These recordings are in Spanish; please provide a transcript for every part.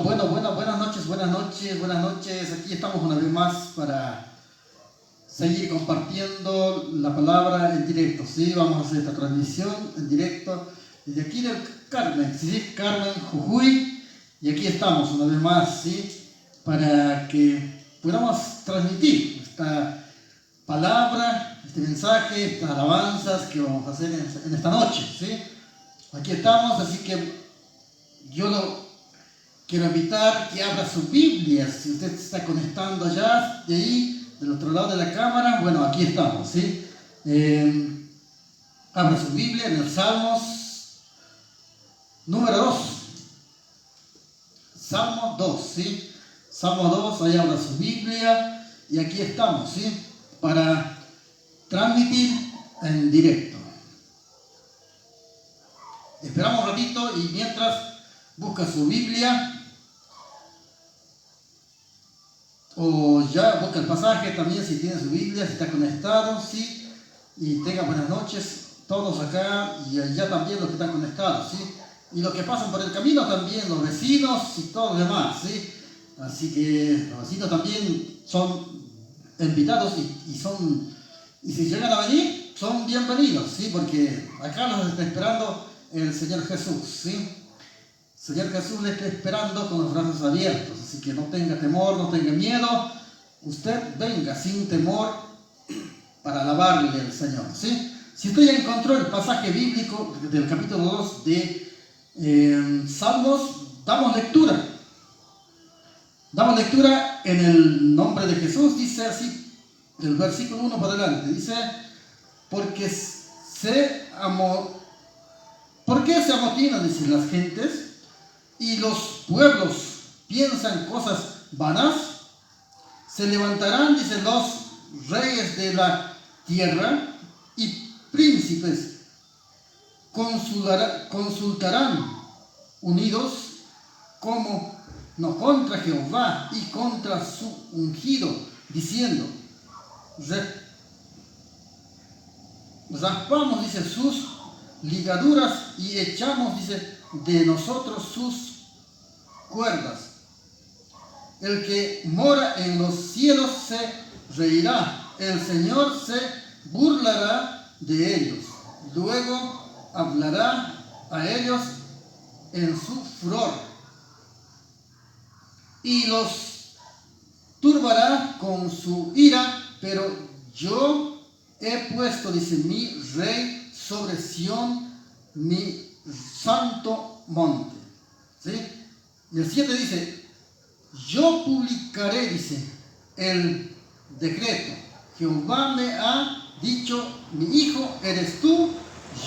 Buenas noches. Aquí estamos una vez más para seguir compartiendo la palabra en directo. ¿Sí? Vamos a hacer esta transmisión en directo desde aquí del Carmen, ¿sí? Carmen, Jujuy. Y aquí estamos una vez más, ¿sí? Para que podamos transmitir esta palabra, este mensaje, estas alabanzas que vamos a hacer en esta noche, ¿sí? Aquí estamos, así que yo lo quiero invitar que abra su Biblia. Si usted se está conectando allá, de ahí, del otro lado de la cámara, bueno, aquí estamos, ¿sí? Abra su Biblia en el Salmos número 2. Salmo 2, ¿sí? Salmo 2, ahí abra su Biblia y aquí estamos, ¿sí? Para transmitir en directo. Esperamos un ratito y mientras busca su Biblia o ya busca el pasaje también si tiene su Biblia, si está conectado, ¿sí? Y tenga buenas noches todos acá y allá también los que están conectados, ¿sí? Y los que pasan por el camino también, los vecinos y todos los demás, ¿sí? Así que los vecinos también son invitados y si llegan a venir, son bienvenidos, ¿sí? Porque acá los está esperando el Señor Jesús, ¿sí? El Señor Jesús le está esperando con los brazos abiertos, así que no tenga temor, no tenga miedo. Usted venga sin temor para alabarle al Señor, ¿sí? Si usted ya encontró el pasaje bíblico del capítulo 2 de Salmos, damos lectura. Damos lectura en el nombre de Jesús, dice así, del versículo 1 para adelante, dice, ¿por qué se amotinan, dicen las gentes, y los pueblos piensan cosas vanas? Se levantarán, dicen los reyes de la tierra, y príncipes consultarán unidos contra Jehová y contra su ungido, diciendo, raspamos, dice, sus ligaduras y echamos, dice, de nosotros sus cuerdas. El que mora en los cielos se reirá, el Señor se burlará de ellos, luego hablará a ellos en su furor y los turbará con su ira, pero yo he puesto, dice, mi rey sobre Sión, mi santo monte, ¿sí? Y el 7 dice, yo publicaré, dice, el decreto. Jehová me ha dicho, mi hijo eres tú,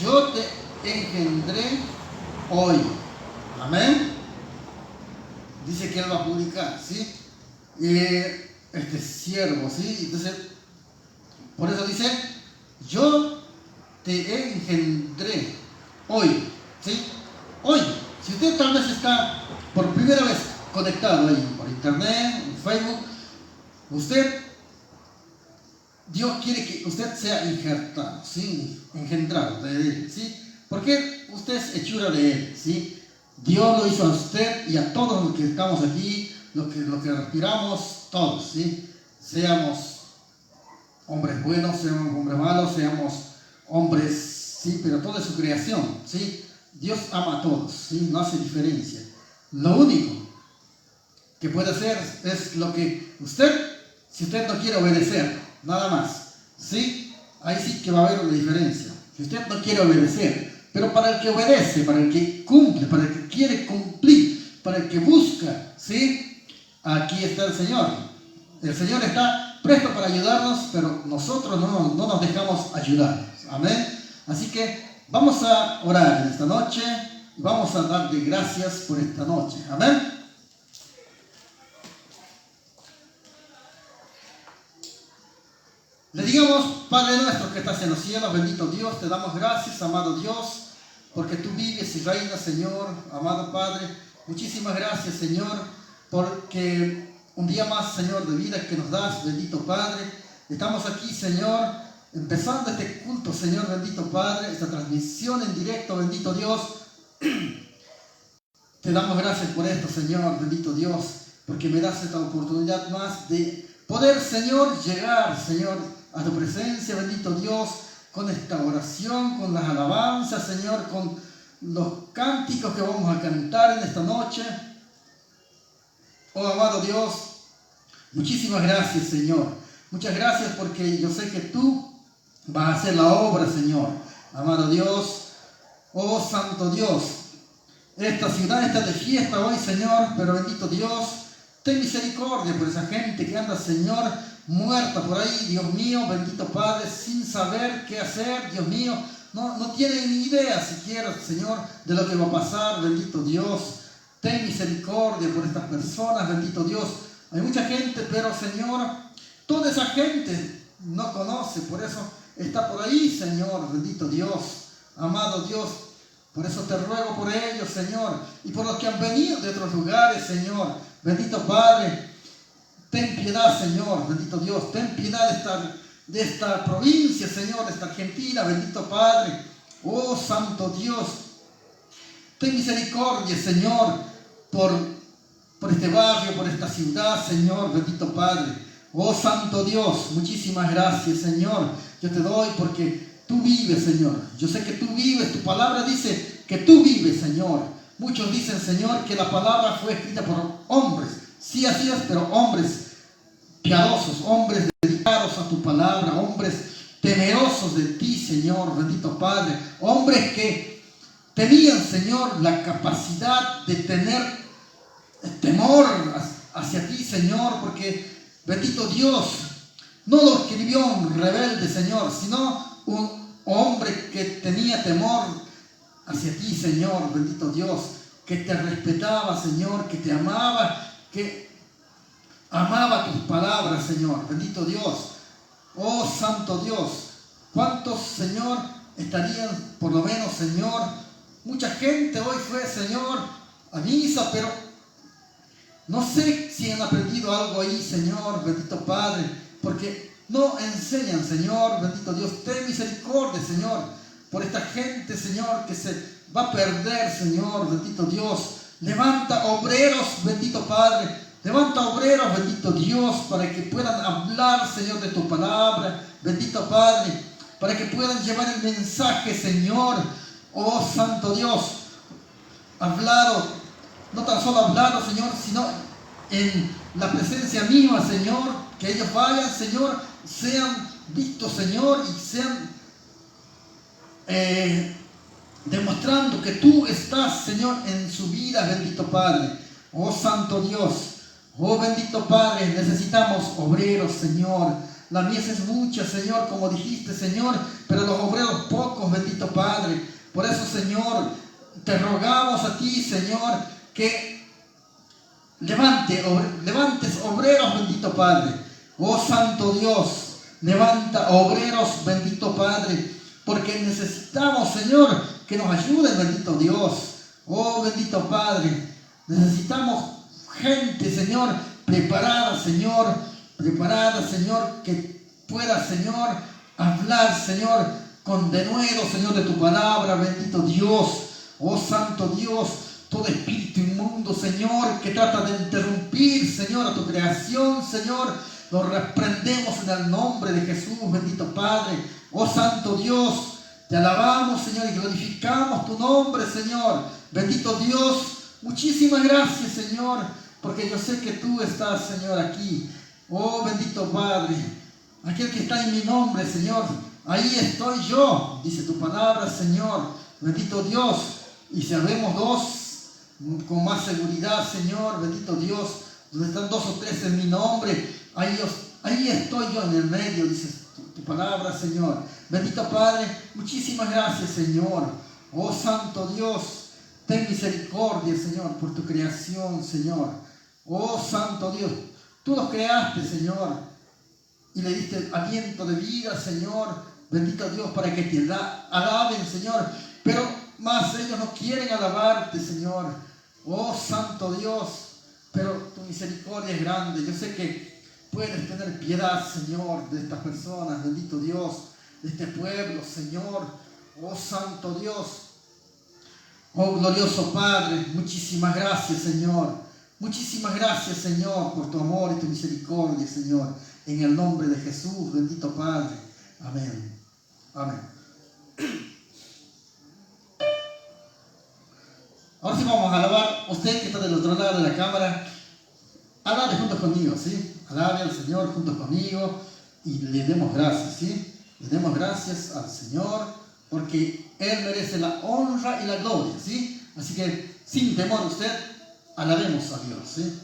yo te engendré hoy. Amén. Dice que él va a publicar, ¿sí? Este siervo, ¿sí? Entonces, por eso dice, yo te engendré hoy, ¿sí? Hoy, si usted tal vez está por primera vez conectado ahí por internet, en Facebook, Dios quiere que usted sea injertado, ¿sí? Engendrado de él, ¿sí? Porque usted es hechura de él, ¿sí? Dios lo hizo a usted y a todos los que estamos aquí, los que respiramos, todos, ¿sí? Seamos hombres buenos, seamos hombres malos, seamos hombres, ¿sí? Pero toda su creación, ¿sí? Dios ama a todos, ¿sí? No hace diferencia. Lo único que puede hacer es lo que si usted no quiere obedecer, nada más, ¿sí? Ahí sí que va a haber una diferencia. Si usted no quiere obedecer, pero para el que obedece, para el que cumple, para el que quiere cumplir, para el que busca, ¿sí? Aquí está el Señor. El Señor está presto para ayudarnos, pero nosotros no nos dejamos ayudar. Amén. Así que vamos a orar en esta noche y vamos a darle gracias por esta noche. Amén. Le digamos, Padre nuestro que estás en los cielos, bendito Dios, te damos gracias, amado Dios, porque tú vives y reinas, Señor, amado Padre. Muchísimas gracias, Señor, porque un día más, Señor, de vida que nos das, bendito Padre. Estamos aquí, Señor, empezando este culto, Señor, bendito Padre, esta transmisión en directo, bendito Dios. Te damos gracias por esto, Señor, bendito Dios, porque me das esta oportunidad más de poder, Señor, llegar, Señor, a tu presencia, bendito Dios, con esta oración, con las alabanzas, Señor, con los cánticos que vamos a cantar en esta noche. Oh, amado Dios, muchísimas gracias, Señor. Muchas gracias porque yo sé que tú vas a hacer la obra, Señor. Amado Dios, oh Santo Dios, esta ciudad está de fiesta hoy, Señor, pero bendito Dios, ten misericordia por esa gente que anda, Señor, muerta por ahí, Dios mío, bendito Padre, sin saber qué hacer, Dios mío, no tienen ni idea siquiera, Señor, de lo que va a pasar, bendito Dios. Ten misericordia por estas personas, bendito Dios. Hay mucha gente, pero, Señor, toda esa gente no conoce, por eso está por ahí, Señor, bendito Dios, amado Dios. Por eso te ruego por ellos, Señor, y por los que han venido de otros lugares, Señor. Bendito Padre, ten piedad, Señor, bendito Dios. Ten piedad de esta provincia, Señor, de esta Argentina, bendito Padre. Oh, Santo Dios, ten misericordia, Señor, por este barrio, por esta ciudad, Señor, bendito Padre. Oh, Santo Dios, muchísimas gracias, Señor. Yo te doy porque tú vives, Señor. Yo sé que tú vives. Tu palabra dice que tú vives, Señor. Muchos dicen, Señor, que la palabra fue escrita por hombres. Sí, así es, pero hombres piadosos, hombres dedicados a tu palabra, hombres temerosos de ti, Señor, bendito Padre. Hombres que tenían, Señor, la capacidad de tener temor hacia ti, Señor, porque, bendito Dios, no lo escribió un rebelde, Señor, sino un hombre que tenía temor hacia ti, Señor, bendito Dios, que te respetaba, Señor, que te amaba, que amaba tus palabras, Señor, bendito Dios. Oh, Santo Dios, ¿cuántos, Señor, estarían, por lo menos, Señor? Mucha gente hoy fue, Señor, a misa, pero no sé si han aprendido algo ahí, Señor, bendito Padre, porque no enseñan, Señor, bendito Dios. Ten misericordia, Señor, por esta gente, Señor, que se va a perder, Señor, bendito Dios. Levanta obreros, bendito Padre. Levanta obreros, bendito Dios, para que puedan hablar, Señor, de tu palabra, bendito Padre, para que puedan llevar el mensaje, Señor. Oh, Santo Dios, hablado, no tan solo hablado, Señor, sino en la presencia misma, Señor, que ellos vayan, Señor, sean vistos, Señor, y sean demostrando que tú estás, Señor, en su vida, bendito Padre. Oh, Santo Dios, oh, bendito Padre, necesitamos obreros, Señor. La mies es mucha, Señor, como dijiste, Señor, pero los obreros pocos, bendito Padre. Por eso, Señor, te rogamos a ti, Señor, que levantes obreros, bendito Padre. Oh, Santo Dios, levanta obreros, bendito Padre, porque necesitamos, Señor, que nos ayuden, bendito Dios. Oh, bendito Padre, necesitamos gente, Señor, preparada, Señor, que pueda, Señor, hablar, Señor, con denuedo, Señor, de tu palabra, bendito Dios. Oh, Santo Dios, todo espíritu inmundo, Señor, que trata de interrumpir, Señor, a tu creación, Señor, lo reprendemos en el nombre de Jesús, bendito Padre. Oh, Santo Dios, te alabamos, Señor, y glorificamos tu nombre, Señor. Bendito Dios, muchísimas gracias, Señor, porque yo sé que tú estás, Señor, aquí. Oh, bendito Padre, aquel que está en mi nombre, Señor, ahí estoy yo, dice tu palabra, Señor. Bendito Dios, y si habemos dos, con más seguridad, Señor, bendito Dios, donde están dos o tres en mi nombre, ahí estoy yo en el medio, dice tu palabra, Señor. Bendito Padre, muchísimas gracias, Señor. Oh, Santo Dios, ten misericordia, Señor, por tu creación, Señor. Oh, Santo Dios, tú los creaste, Señor, y le diste aliento de vida, Señor. Bendito Dios, para que te alaben, Señor. Pero más ellos no quieren alabarte, Señor. Oh, Santo Dios, pero tu misericordia es grande. Yo sé que puedes tener piedad, Señor, de estas personas, bendito Dios, de este pueblo, Señor. Oh, Santo Dios, Oh glorioso Padre, muchísimas gracias, Señor. Muchísimas gracias, Señor, por tu amor y tu misericordia, Señor. En el nombre de Jesús, bendito Padre. Amén. Amén. Ahora sí vamos a alabar. Usted que está del otro lado de la cámara, alabe junto conmigo, ¿sí? Alabe al Señor junto conmigo y le demos gracias, ¿sí? Le demos gracias al Señor porque Él merece la honra y la gloria, ¿sí? Así que, sin temor usted, alabemos a Dios, ¿sí?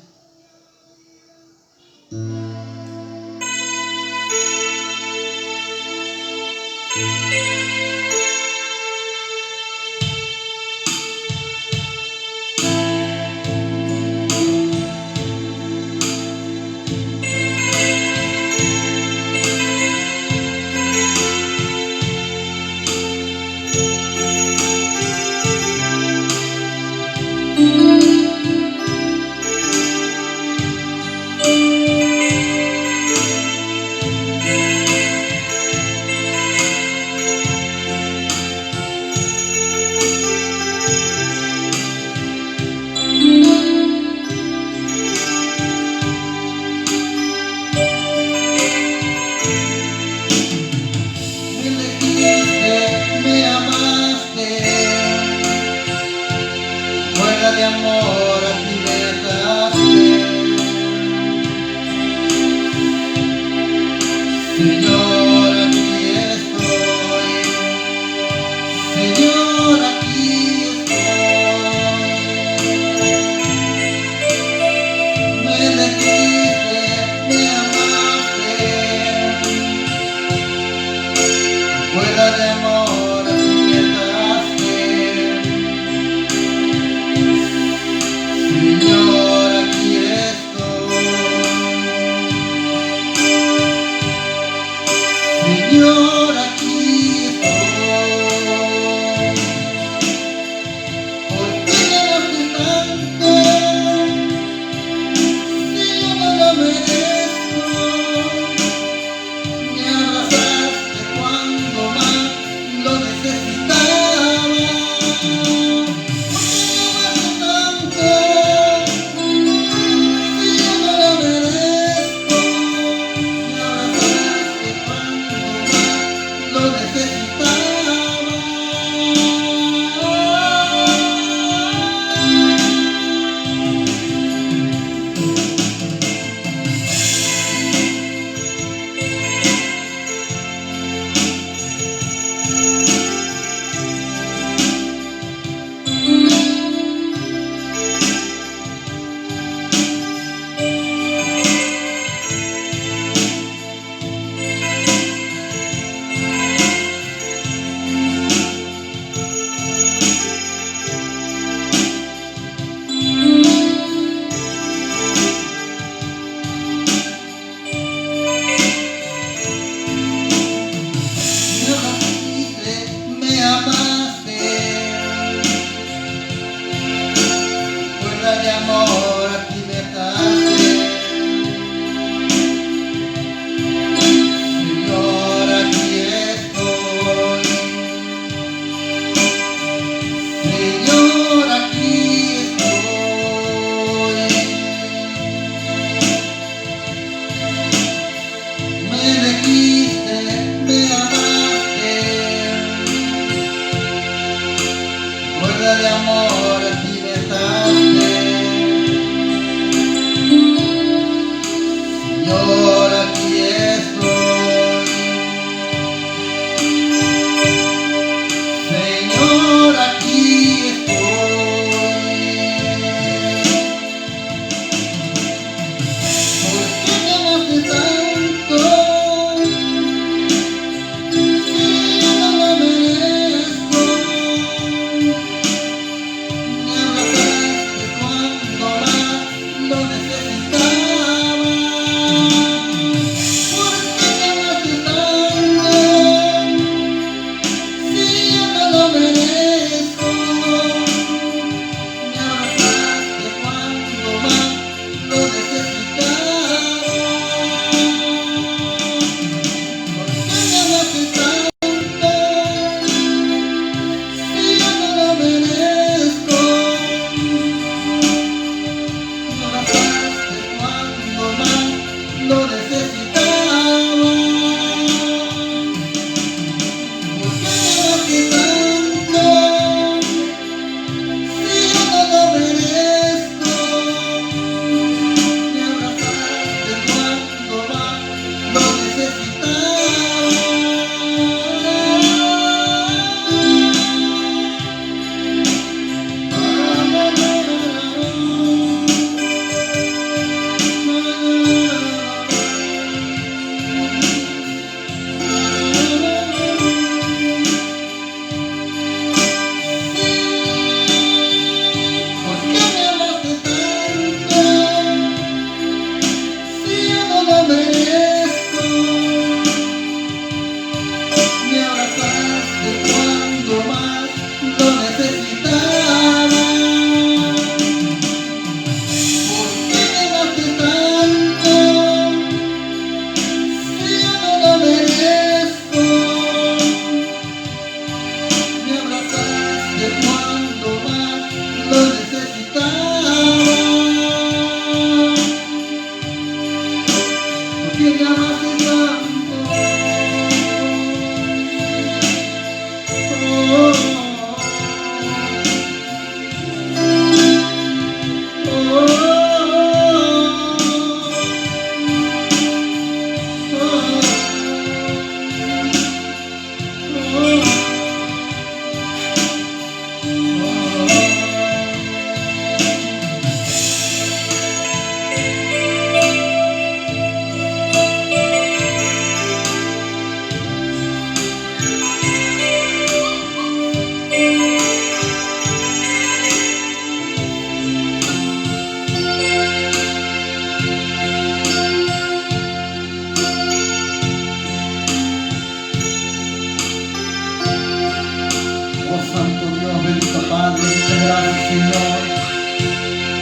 gracias, Señor.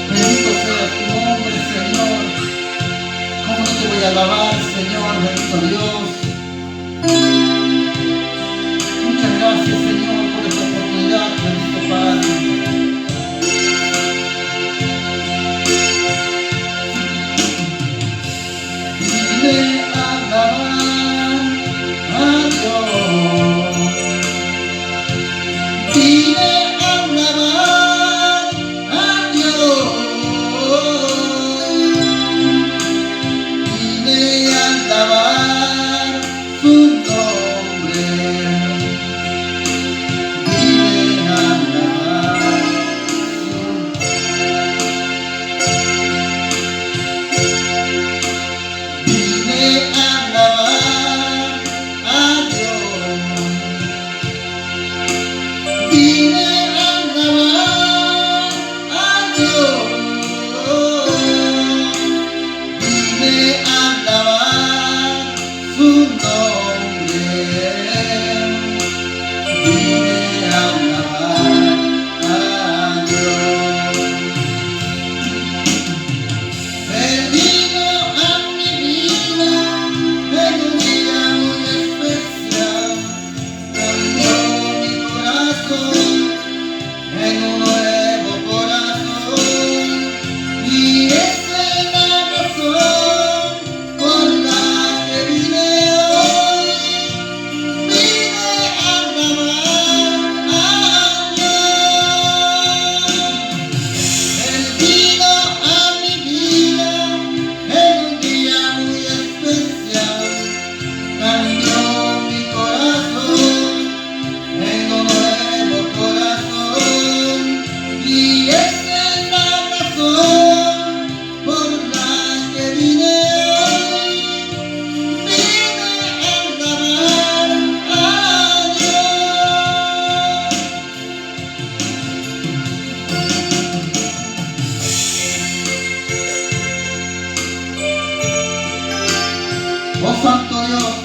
Bendito sea tu nombre, Señor. ¿Cómo no te voy a alabar, Señor? Bendito Dios. Muchas gracias, Señor, por esta oportunidad, bendito Padre. Vine a alabar a Dios. Vine a alabar a Dios. Vine a alabar su nombre. Vine a alabar Vine a alabar a Dios. Vine a alabar a Dios. Vine a alabar su nombre. Vine a alabar a Dios. Él vino a mi vida en un día muy especial. Cambió mi corazón en un nuevo corazón. Y esa es la razón por la que vine hoy. Vine a alabar a Dios. Él vino a mi vida en un día muy especial. Cambió mi corazón en un nuevo corazón. Y esa es la razón por la que vine hoy. Vine a alabar a Dios. Oh Santo Dios,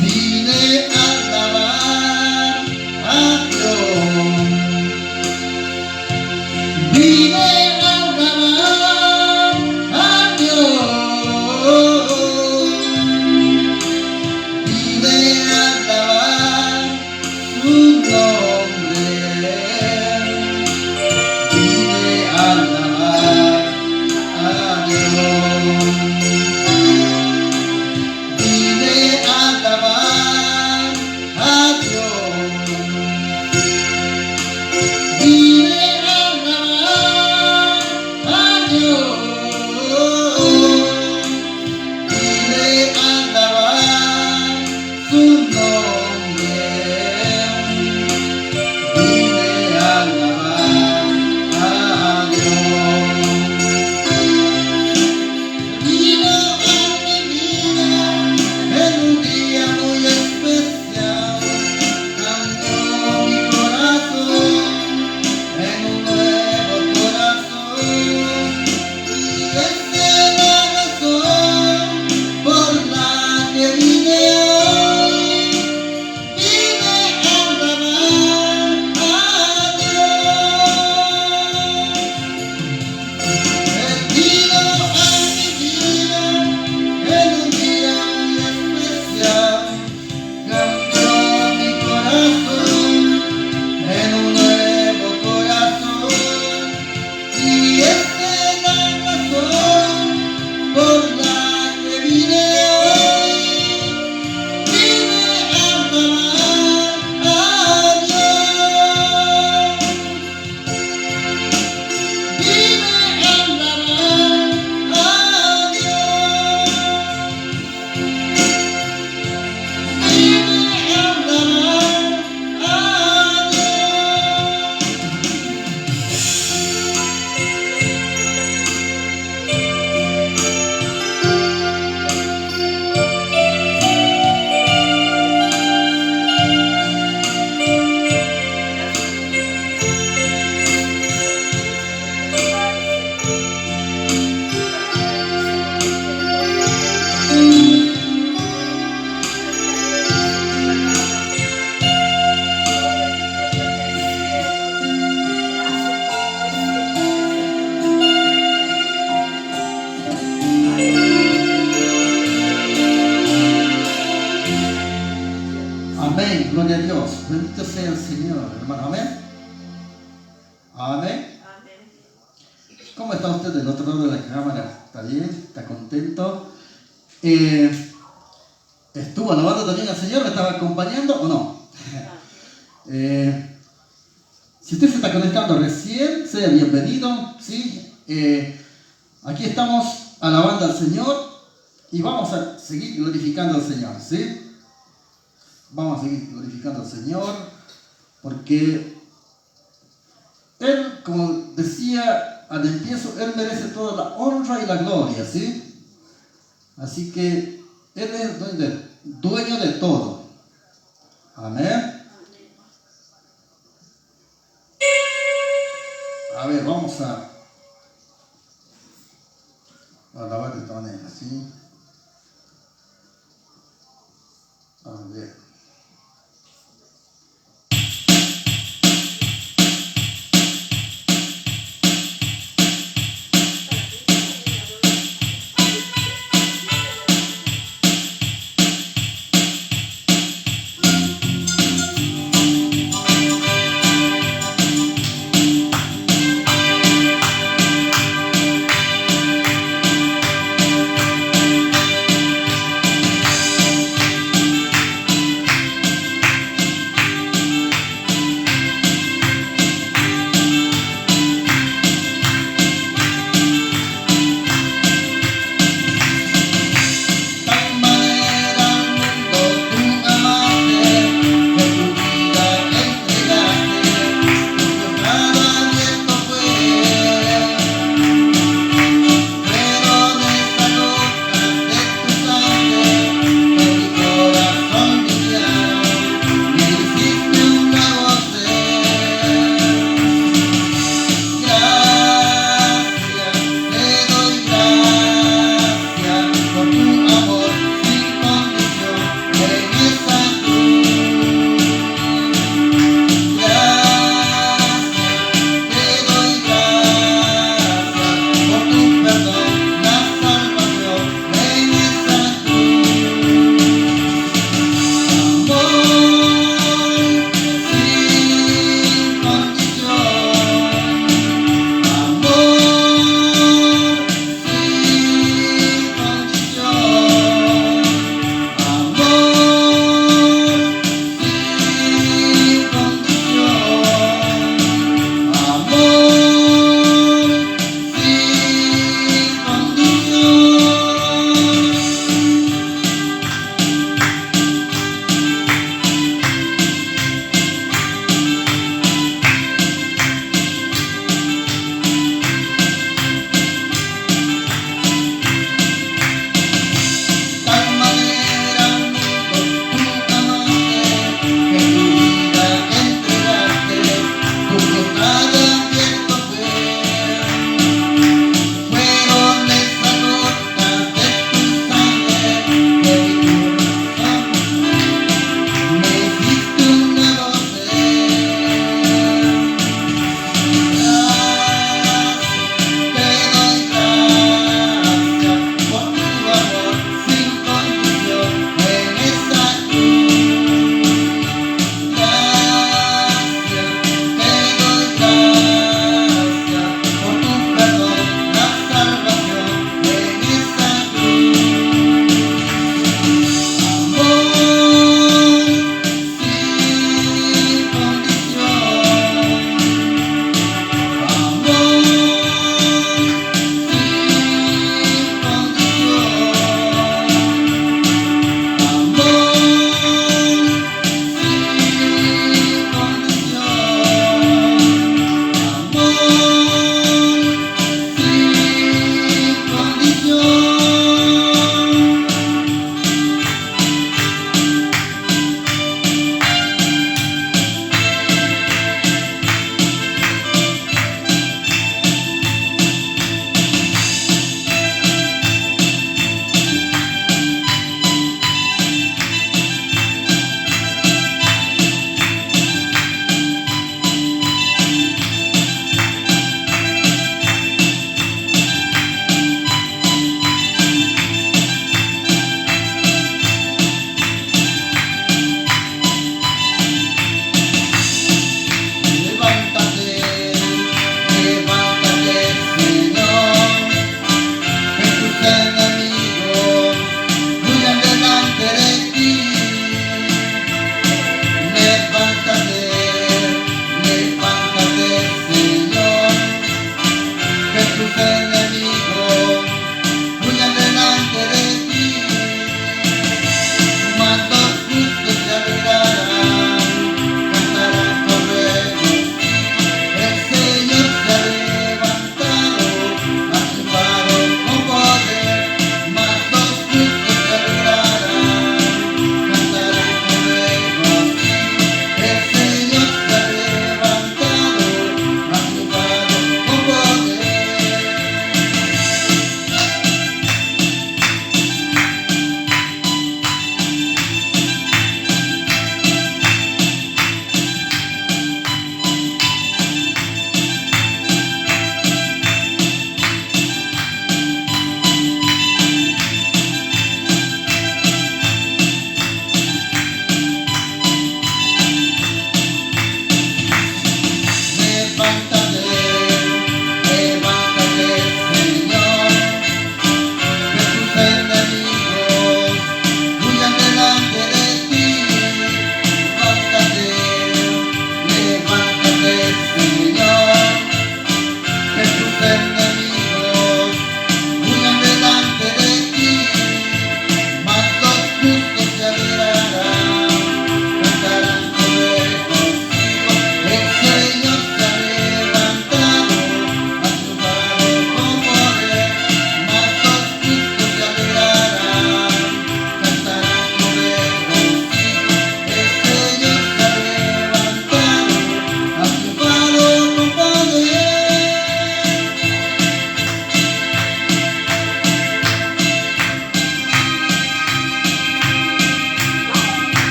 vine a alabar a Dios. Vine a alabar a Dios. Vine a alabar su nombre. Vine a alabar a Dios. Vine a alabar a Dios. Vine a alabar a Dios. Vine a alabar su nombre. Vine a alabar a Dios. hermano. Amén. Amén. ¿Cómo está usted del otro lado de la cámara? ¿Está bien? ¿Está contento? ¿Estuvo alabando también al Señor? ¿Me estaba acompañando o no? Si usted se está conectando recién, sea bienvenido, ¿sí? Aquí estamos alabando al Señor y vamos a seguir glorificando al Señor, ¿sí? Vamos a seguir glorificando al Señor porque Él, como decía al empiezo, Él merece toda la honra y la gloria, ¿sí? Así que Él es dueño de todo. Amén. A ver, vamos a alabar de esta manera, ¿sí? A ver.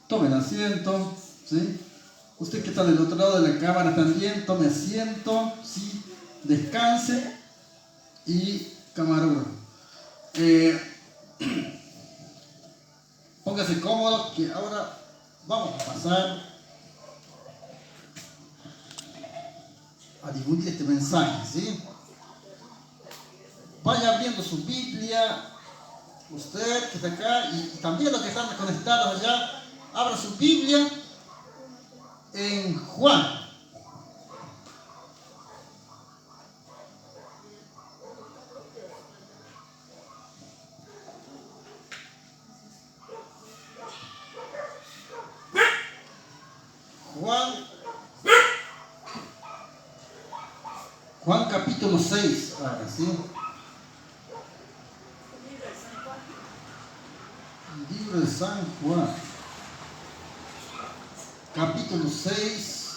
Tomen asiento, ¿sí? Usted que está del otro lado de la cámara también, tome asiento, ¿sí? Descanse y camarógrafo. Póngase cómodo, que ahora vamos a pasar a difundir este mensaje, ¿sí? Vaya abriendo su Biblia, usted que está acá y también los que están conectados allá, abra su Biblia en Juan. Juan capítulo 6, ahora sí. Libro de San Juan, capítulo 6,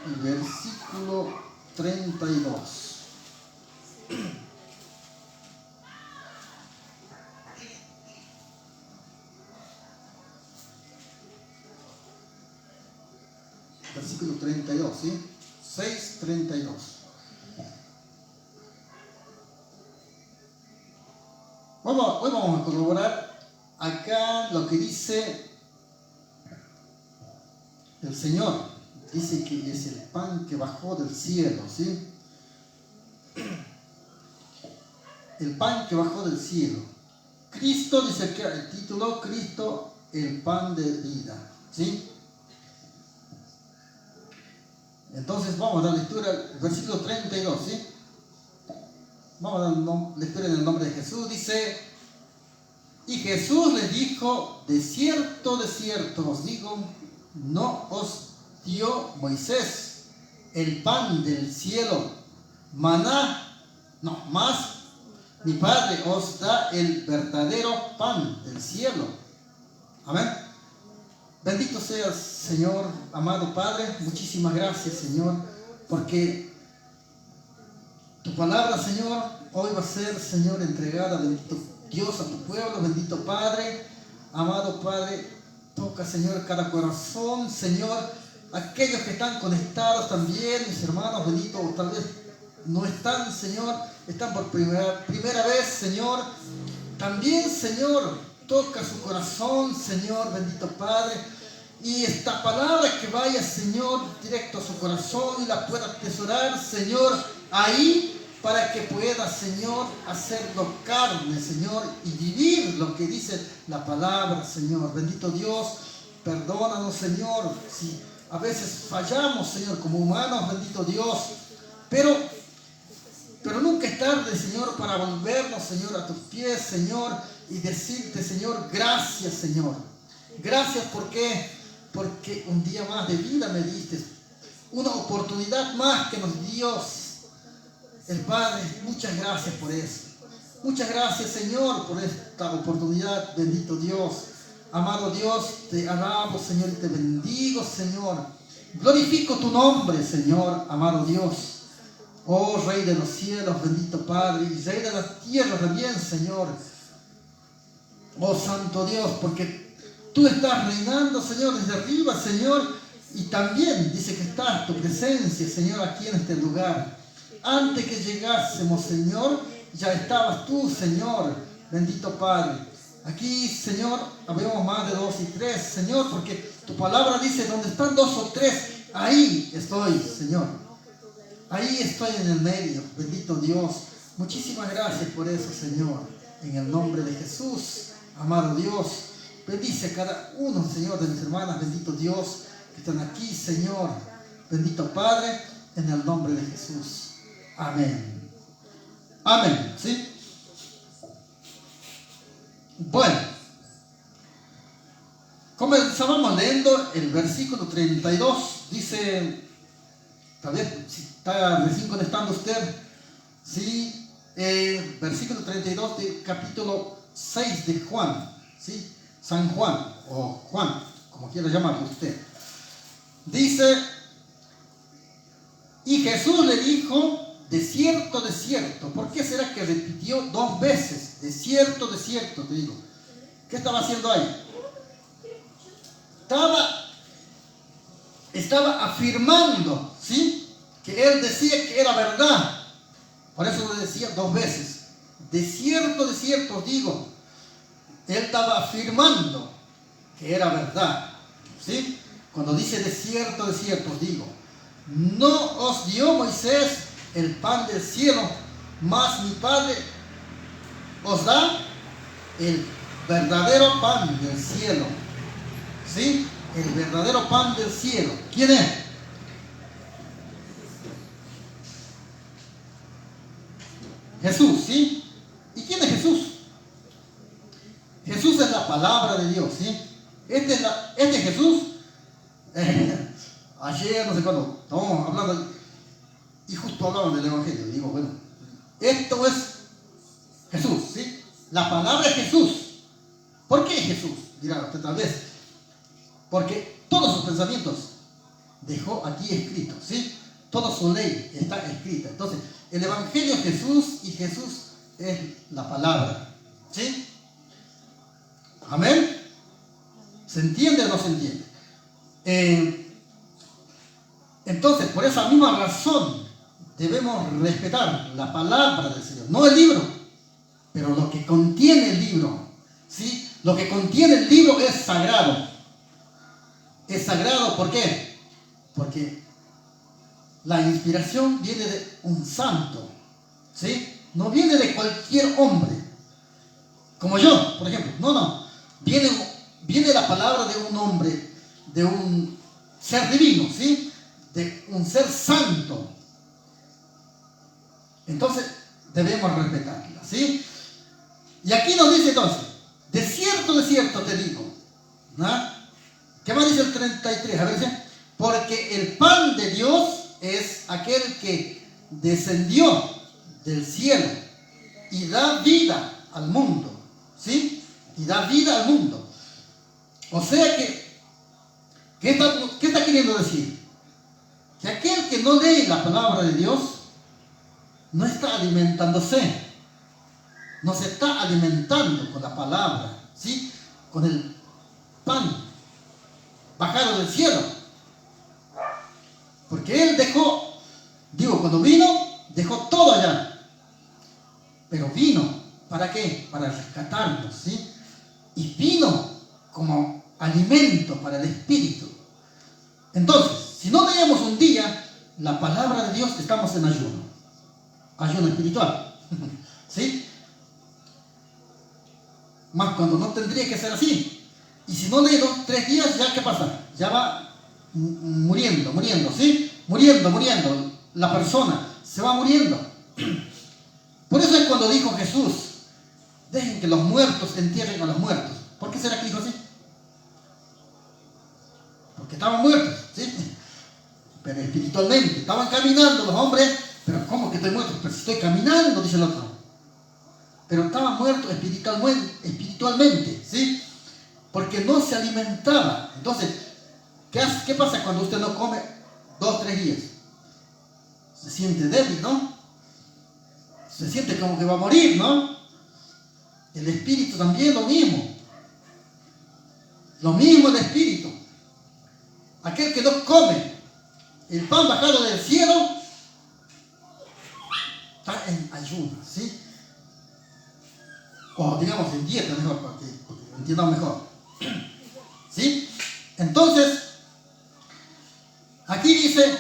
y versículo 32. Versículo 32, ¿sí? 6:32. Hoy vamos a corroborar acá lo que dice el Señor. Dice que es el pan que bajó del cielo, ¿sí? El pan que bajó del cielo. Cristo, dice acá el título, Cristo, el pan de vida, ¿sí? Entonces vamos a dar lectura al versículo 32, ¿sí? Vamos a dar lectura en el nombre de Jesús. Dice, y Jesús les dijo, de cierto os digo, no os dio Moisés el pan del cielo, maná, no, más mi Padre os da el verdadero pan del cielo. Amén. Bendito seas, Señor, amado Padre. Muchísimas gracias, Señor, porque tu palabra, Señor, hoy va a ser, Señor, entregada, bendito Dios, a tu pueblo. Bendito Padre, amado Padre, toca, Señor, cada corazón, Señor, aquellos que están conectados también, mis hermanos, bendito, tal vez no están, Señor, están por primera vez, Señor. También, Señor, toca su corazón, Señor, bendito Padre. Y esta palabra que vaya, Señor, directo a su corazón y la pueda atesorar, Señor, ahí para que pueda, Señor, hacerlo carne, Señor, y vivir lo que dice la palabra, Señor. Bendito Dios, perdónanos, Señor, si a veces fallamos, Señor, como humanos, bendito Dios, pero nunca es tarde, Señor, para volvernos, Señor, a tus pies, Señor, y decirte, Señor, gracias, Señor. Gracias porque un día más de vida me diste, una oportunidad más que nos dio el Padre. Muchas gracias por eso. Muchas gracias, Señor, por esta oportunidad, bendito Dios. Amado Dios, te alabo, Señor, y te bendigo, Señor. Glorifico tu nombre, Señor, amado Dios. Oh Rey de los cielos, bendito Padre, y Rey de la tierra también, Señor. Oh Santo Dios, porque tú estás reinando, Señor, desde arriba, Señor, y también dice que está tu presencia, Señor, aquí en este lugar. Antes que llegásemos, Señor, ya estabas tú, Señor, bendito Padre. Aquí, Señor, habemos más de 2 y 3, Señor, porque tu palabra dice, donde están 2 o 3, ahí estoy, Señor. Ahí estoy en el medio, bendito Dios. Muchísimas gracias por eso, Señor. En el nombre de Jesús, amado Dios, bendice a cada uno, Señor, de mis hermanas, bendito Dios, que están aquí, Señor. Bendito Padre, en el nombre de Jesús. Amén. Amén, ¿sí? Bueno, comenzábamos leyendo el versículo 32. Dice, tal vez si está recién conectando usted, ¿sí? Versículo 32 del capítulo 6 de Juan, ¿sí? San Juan, o Juan, como quiera llamarlo usted. Dice, y Jesús le dijo, de cierto, ¿por qué será que repitió 2 veces? De cierto, te digo. ¿Qué estaba haciendo ahí? Estaba afirmando, ¿sí? Que él decía que era verdad. Por eso lo decía 2 veces. De cierto os digo. Él estaba afirmando que era verdad, ¿sí? Cuando dice de cierto os digo, no os dio Moisés el pan del cielo, mas mi Padre os da el verdadero pan del cielo, ¿sí? El verdadero pan del cielo. ¿Quién es? Jesús, ¿sí? ¿Y quién es Jesús? Jesús es la palabra de Dios, ¿sí? Este Jesús, ayer, no sé cuándo, estábamos hablando y justo hablaban del Evangelio. Digo, bueno, esto es Jesús, ¿sí? La palabra es Jesús. ¿Por qué Jesús? Dirá usted tal vez. Porque todos sus pensamientos dejó aquí escrito, ¿sí? Toda su ley está escrita. Entonces, el Evangelio es Jesús y Jesús es la palabra, ¿sí? Amén. ¿Se entiende o no se entiende? Entonces, por esa misma razón, debemos respetar la palabra del Señor, no el libro. pero lo que contiene el libro, ¿sí? Lo que contiene el libro es sagrado. Es sagrado, ¿por qué? Porque la inspiración viene de un santo, ¿sí? No viene de cualquier hombre, como yo, por ejemplo. No. Viene la palabra de un hombre, de un ser divino, ¿sí? De un ser santo. Entonces, debemos respetarla, ¿sí? Y aquí nos dice entonces, de cierto te digo, ¿no? ¿Qué más dice el 33? A ver, dice, porque el pan de Dios es aquel que descendió del cielo y da vida al mundo, ¿sí? Y da vida al mundo. O sea que, ¿qué está queriendo decir? Que aquel que no lee la palabra de Dios no está alimentándose, no se está alimentando con la palabra, ¿sí? Con el pan bajado del cielo. Porque él cuando vino, dejó todo allá. Pero vino, ¿para qué? Para rescatarnos, ¿sí? Y vino como alimento para el espíritu. Entonces, si no leemos un día la palabra de Dios, estamos en ayuno espiritual, ¿sí? Más cuando no tendría que ser así. Y si no lee 3 días, ¿ya qué pasa? Ya va muriendo, ¿sí? Muriendo. La persona se va muriendo. Por eso es cuando dijo Jesús, dejen que los muertos entierren a los muertos. ¿Por qué será que dijo así? Porque estaban muertos, ¿sí? Pero espiritualmente, estaban caminando los hombres, pero ¿cómo que estoy muerto? Pero si estoy caminando, dice el otro. Pero estaban muertos espiritualmente, ¿sí? Porque no se alimentaba. Entonces, ¿qué pasa cuando usted no come 2 o 3 días? Se siente débil, ¿no? Se siente como que va a morir, ¿no? El espíritu también lo mismo. Lo mismo el espíritu. Aquel que no come el pan bajado del cielo está en ayuno, ¿sí? O digamos en dieta mejor, porque lo entiendamos mejor. ¿Sí? Entonces, aquí dice,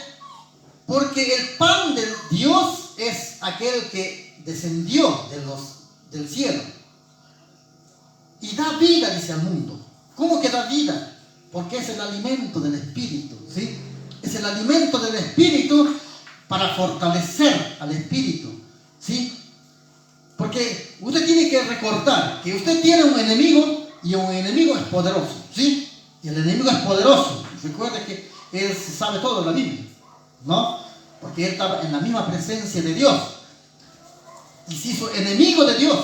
porque el pan de Dios es aquel que descendió del cielo y da vida, dice, al mundo. ¿Cómo que da vida? Porque es el alimento del espíritu, ¿sí? Es el alimento del espíritu para fortalecer al espíritu, ¿sí? Porque usted tiene que recordar que usted tiene un enemigo y un enemigo es poderoso, ¿sí? Y el enemigo es poderoso. Recuerde que él sabe todo de la Biblia, ¿no? Porque él estaba en la misma presencia de Dios y se hizo enemigo de Dios.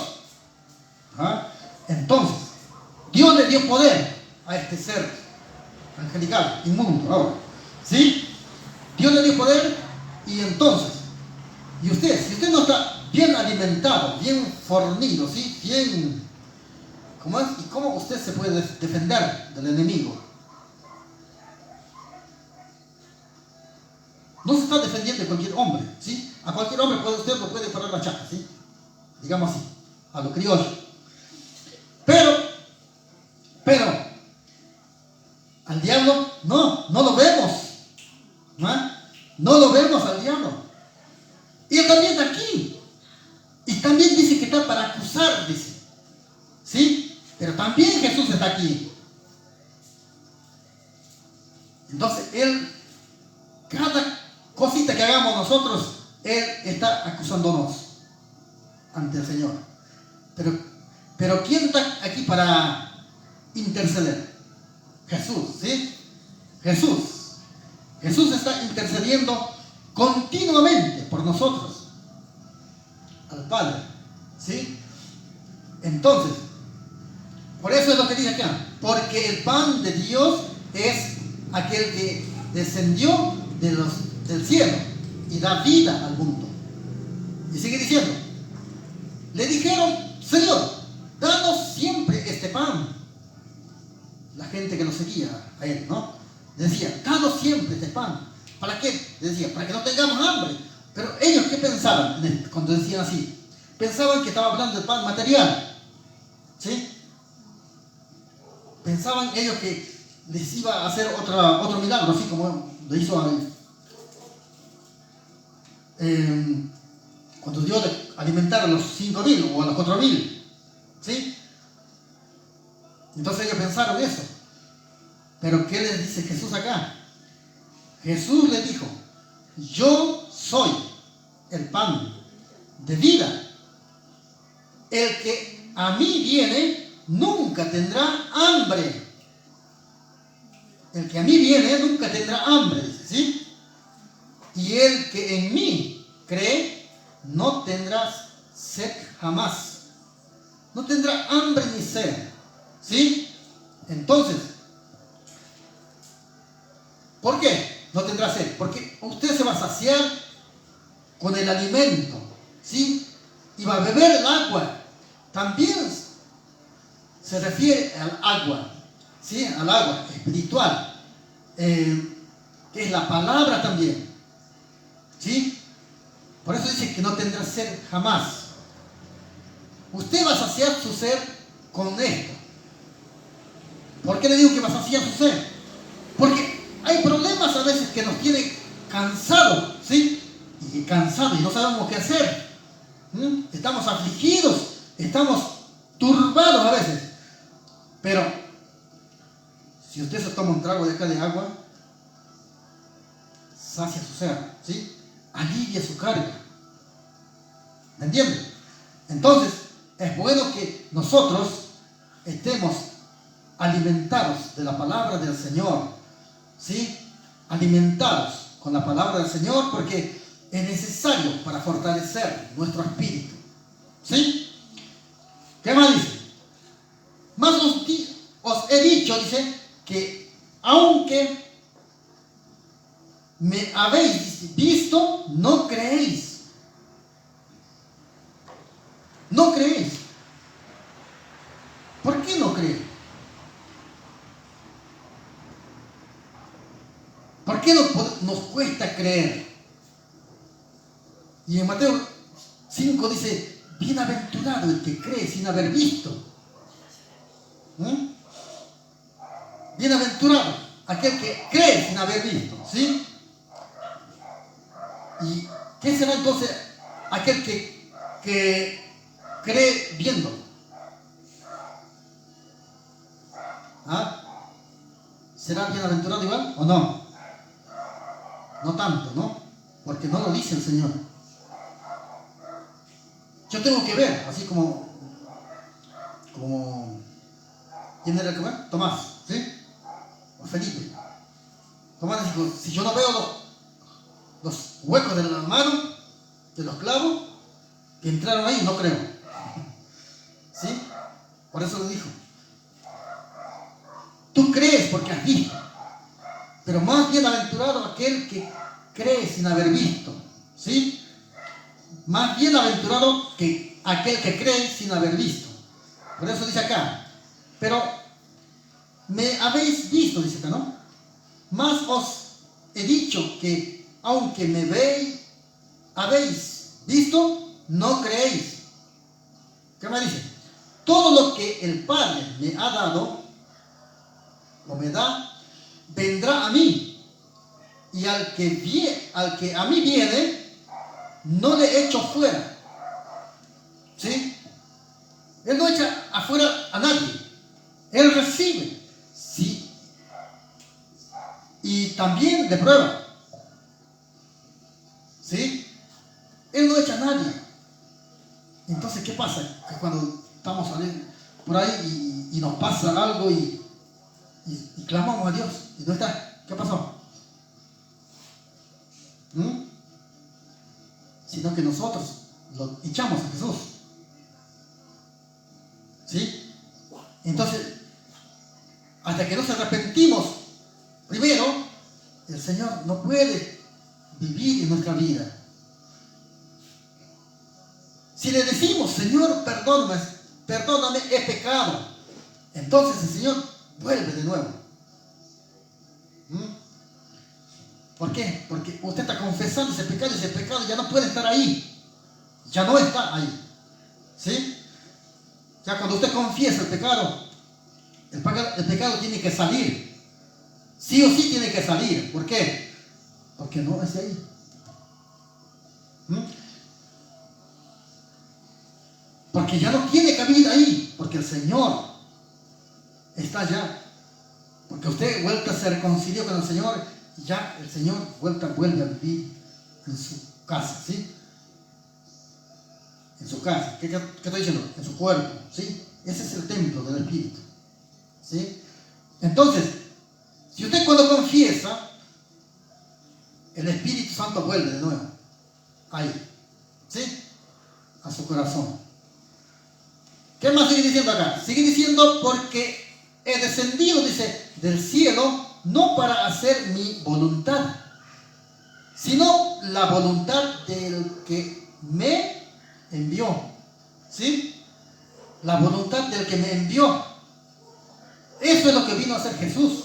¿Ah? Entonces, Dios le dio poder a este ser angelical, inmundo, ahora, ¿sí? Dios le dio poder y entonces, si usted no está bien alimentado, bien fornido, ¿sí? Bien, ¿cómo es? ¿Y cómo usted se puede defender del enemigo? No se está defendiendo de cualquier hombre, ¿sí? A cualquier hombre usted lo puede parar la chapa, ¿sí? Digamos así, a lo criollo. Pero, al diablo, no lo vemos, ¿no? No lo vemos al diablo. Y él también está aquí. Y también dice que está para acusar, dice. ¿Sí? Pero también Jesús está aquí. Entonces, cada cosita que hagamos nosotros, Él está acusándonos ante el Señor. Pero ¿quién está aquí para interceder? Jesús, ¿sí? Jesús está intercediendo continuamente por nosotros al Padre, ¿sí? Entonces, por eso es lo que dice acá, porque el pan de Dios es aquel que descendió del cielo y da vida al mundo. Y sigue diciendo, le dijeron, Señor, danos siempre este pan. La gente que lo seguía a él, ¿no? Decía, danos siempre este pan. ¿Para qué? Decía, para que no tengamos hambre. Pero ellos, ¿qué pensaban cuando decían así? pensaban que estaba hablando del pan material, ¿sí? Pensaban ellos que les iba a hacer otro milagro, así como lo hizo cuando dio de alimentar a los 5.000 o a los 4.000, ¿sí? Entonces ellos pensaron eso. Pero ¿qué les dice Jesús acá? Jesús les dijo: yo soy el pan de vida. El que a mí viene nunca tendrá hambre. El que a mí viene nunca tendrá hambre, dice, ¿sí? Y el que en mí cree no tendrá sed jamás. No tendrá hambre ni sed, ¿sí? Entonces, ¿por qué no tendrá sed? Porque usted se va a saciar con el alimento, ¿sí? Y va a beber el agua. También se refiere al agua, ¿sí? Al agua espiritual, que es la palabra también, ¿sí? Por eso dice que no tendrá sed jamás. Usted va a saciar su sed con esto. ¿Por qué le digo que va a saciar su sed? Porque hay problemas a veces que nos tienen cansados, ¿sí? Y cansados y no sabemos qué hacer. Estamos afligidos, estamos turbados a veces. Pero si usted se toma un trago de acá de agua, sacia su sed, ¿sí? Alivia su carga. ¿Me entiende? Entonces, es bueno que nosotros estemos alimentados de la palabra del Señor, ¿sí? Alimentados con la palabra del Señor, porque es necesario para fortalecer nuestro espíritu, ¿sí? ¿Qué más dice? Más os he dicho, dice, que aunque me habéis visto, no creéis. No creéis. ¿Por qué no creéis? ¿Por qué nos cuesta creer? Y en Mateo 5 dice: bienaventurado el que cree sin haber visto. Bienaventurado aquel que cree sin haber visto, ¿sí? ¿Y qué será entonces aquel que cree viendo? ¿Ah? ¿Será bienaventurado igual o no? No tanto, ¿no? Porque no lo dice el Señor. Yo tengo que ver, así como ¿quién era el que va? Tomás, ¿sí? O Felipe. Tomás dijo: si yo no veo los huecos de la mano, de los clavos que entraron ahí, no creo. ¿Sí? Por eso le dijo: tú crees porque has visto, pero más bienaventurado aquel que cree sin haber visto, ¿sí? Más bienaventurado que aquel que cree sin haber visto. Por eso dice acá: pero me habéis visto, dice acá, ¿no? Más os he dicho que aunque me habéis visto, no creéis. ¿Qué me dice? Todo lo que el Padre me ha dado o me da, vendrá a mí. Y al que a mí viene, no le echo fuera. ¿Sí? Él no echa afuera a nadie. Él recibe. Sí. Y también le prueba. ¿Sí? Él no echa a nadie. Entonces, ¿qué pasa? Que cuando estamos por ahí y nos pasa algo y clamamos a Dios y no está, ¿qué pasó? Sino que nosotros lo echamos a Jesús. ¿Sí? Entonces, hasta que nos arrepentimos primero, el Señor no puede vivir en nuestra vida. Si le decimos: Señor, perdóname, he pecado, entonces el Señor vuelve de nuevo. ¿Por qué? Porque usted está confesando ese pecado y ese pecado ya no puede estar ahí. Ya no está ahí. Ya cuando usted confiesa el pecado tiene que salir. Sí o sí tiene que salir. ¿Por qué? Porque no es de ahí. Porque ya no tiene cabida ahí. Porque el Señor está allá. Porque usted vuelta se reconcilió con el Señor. Y ya el Señor vuelve a vivir en su casa. ¿Sí? En su casa. ¿Qué estoy diciendo? En su cuerpo. ¿Sí? Ese es el templo del Espíritu. ¿Sí? Entonces, si usted cuando confiesa, el Espíritu Santo vuelve de nuevo. Ahí. ¿Sí? A su corazón. ¿Qué más sigue diciendo acá? Sigue diciendo porque he descendido, dice, del cielo, no para hacer mi voluntad, sino la voluntad del que me envió. ¿Sí? La voluntad del que me envió. Eso es lo que vino a hacer Jesús,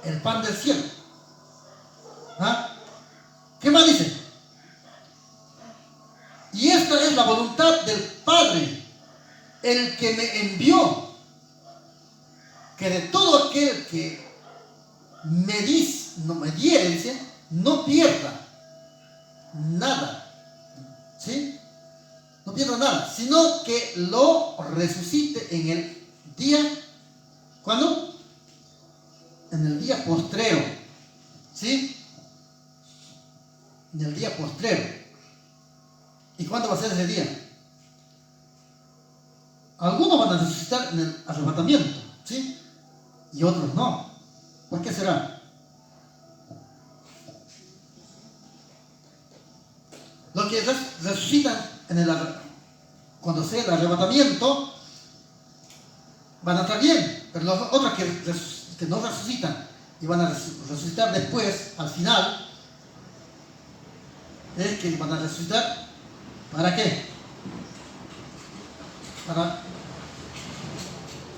el pan del cielo. ¿Ah? ¿Qué más dice? Y esta es la voluntad del Padre, el que me envió, que de todo aquel que me diere, dice, no pierda nada. ¿Sí? No pierda nada, sino que lo resucite en el día, ¿cuándo? En el día postrero. ¿Sí? En el día postrero. ¿Y cuándo va a ser ese día? Algunos van a resucitar en el arrebatamiento, ¿sí? Y otros no. ¿Por qué será? Los que resucitan cuando sea el arrebatamiento van a estar bien, pero los otros que no resucitan y van a resucitar después, al final, es que van a resucitar, ¿para qué? Para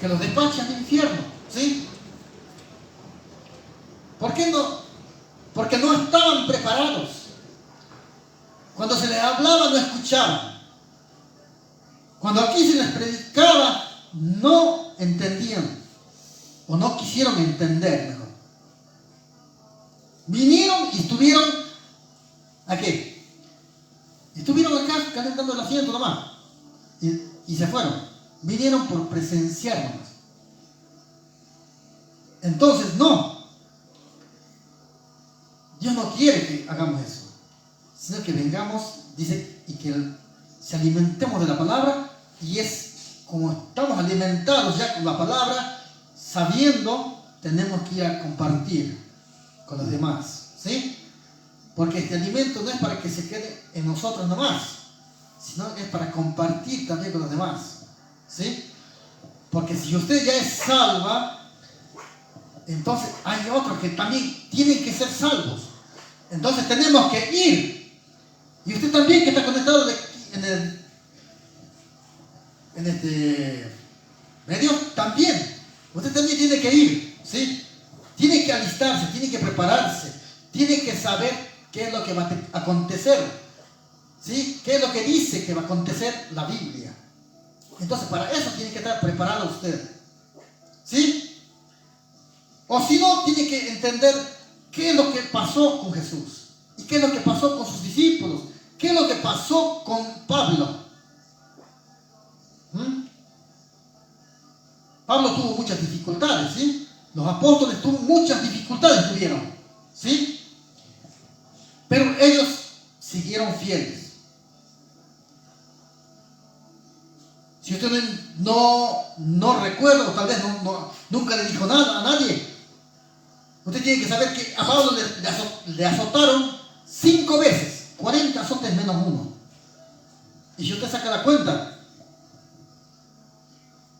que los despachen al infierno, ¿sí? ¿Por qué no? Porque no estaban preparados. Cuando se les hablaba no escuchaban. Cuando aquí se les predicaba no entendían o no quisieron entender mejor. Vinieron y estuvieron ¿a qué? Estuvieron acá calentando el asiento nomás y se fueron. Vinieron por presenciar nomás. Entonces no. Dios no quiere que hagamos eso, sino que vengamos, dice, y que se alimentemos de la palabra, y es como estamos alimentados ya con la palabra, sabiendo, tenemos que ir a compartir con los demás, ¿sí? Porque este alimento no es para que se quede en nosotros nomás, sino es para compartir también con los demás, ¿sí? Porque si usted ya es salva, entonces hay otros que también tienen que ser salvos. Entonces tenemos que ir. Y usted también que está conectado en este medio, también. Usted también tiene que ir, ¿sí? Tiene que alistarse, tiene que prepararse, tiene que saber qué es lo que va a acontecer, ¿sí? ¿Qué es lo que dice que va a acontecer la Biblia? Entonces para eso tiene que estar preparado usted, ¿sí? O si no, tiene que entender qué es lo que pasó con Jesús y qué es lo que pasó con sus discípulos, qué es lo que pasó con Pablo. Pablo tuvo muchas dificultades, ¿sí? Los apóstoles muchas dificultades tuvieron, ¿sí? Pero ellos siguieron fieles. Si usted no recuerda, o tal vez nunca le dijo nada a nadie, usted tiene que saber que a Pablo le azotaron 5 veces, 40 azotes menos 1. Y si usted saca la cuenta,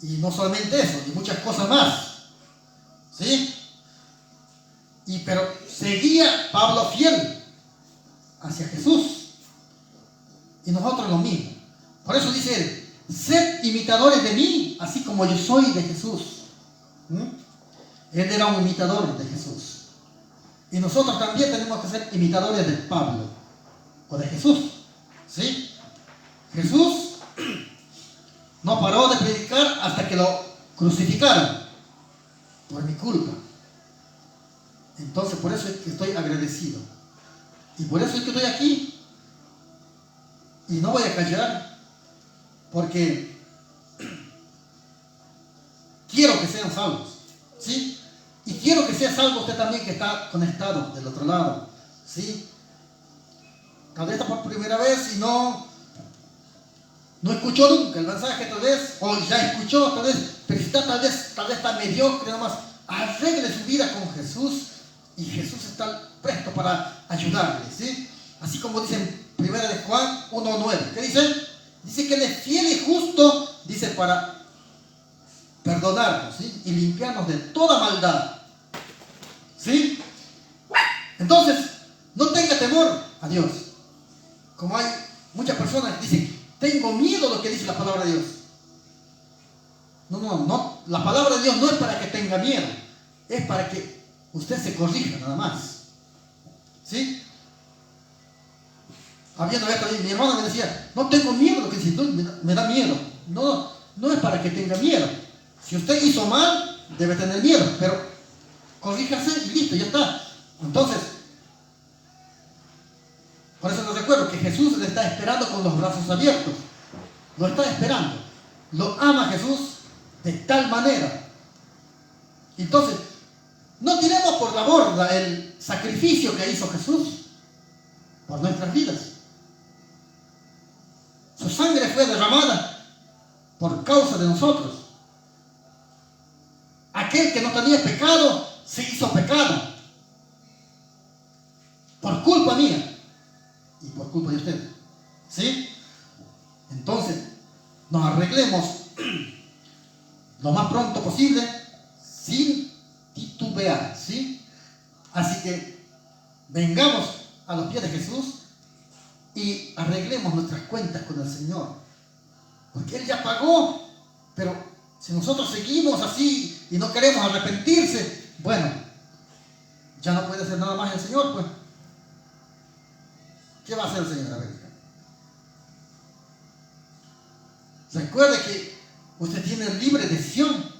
y no solamente eso, y muchas cosas más, ¿sí? Pero seguía Pablo fiel hacia Jesús. Y nosotros lo mismo. Por eso dice él, sed imitadores de mí, así como yo soy de Jesús. Él era un imitador de Jesús. Y nosotros también tenemos que ser imitadores de Pablo o de Jesús. ¿Sí? Jesús No paró de predicar hasta que lo crucificaron por mi culpa. Entonces, por eso es que estoy agradecido. Y por eso es que estoy aquí. Y no voy a callar, porque quiero que sean salvos, ¿sí? Y quiero que sea salvo usted también que está conectado del otro lado, ¿sí? Tal vez está por primera vez y no escuchó nunca el mensaje, tal vez, o ya escuchó, tal vez, pero está, tal vez está mediocre nomás. Arregle su vida con Jesús y Jesús está presto para ayudarle, ¿sí? Así como dice en 1 de Juan 1:9. ¿Qué dice? Dice que Él es fiel y justo, dice, para perdonarnos, ¿sí? Y limpiarnos de toda maldad, ¿sí? Entonces, no tenga temor a Dios. Como hay muchas personas que dicen, tengo miedo de lo que dice la palabra de Dios. No. La palabra de Dios no es para que tenga miedo. Es para que usted se corrija nada más. ¿Sí? Habiendo esto, mi hermano me decía, no tengo miedo de lo que dice, me da miedo. No es para que tenga miedo. Si usted hizo mal, debe tener miedo. Pero corríjase y listo, ya está. Entonces, por eso les recuerdo que Jesús le está esperando con los brazos abiertos. Lo está esperando. Lo ama Jesús de tal manera. Entonces, no tiremos por la borda el sacrificio que hizo Jesús por nuestras vidas. Su sangre fue derramada por causa de nosotros. Aquel que no tenía pecado se hizo pecado por culpa mía y por culpa de usted. ¿Sí? Entonces, nos arreglemos lo más pronto posible sin titubear, ¿sí? Así que vengamos a los pies de Jesús y arreglemos nuestras cuentas con el Señor, porque Él ya pagó. Pero si nosotros seguimos así y no queremos arrepentirse, bueno, ya no puede hacer nada más el Señor, pues. ¿Qué va a hacer el Señor? A ver. Recuerde que usted tiene libre decisión,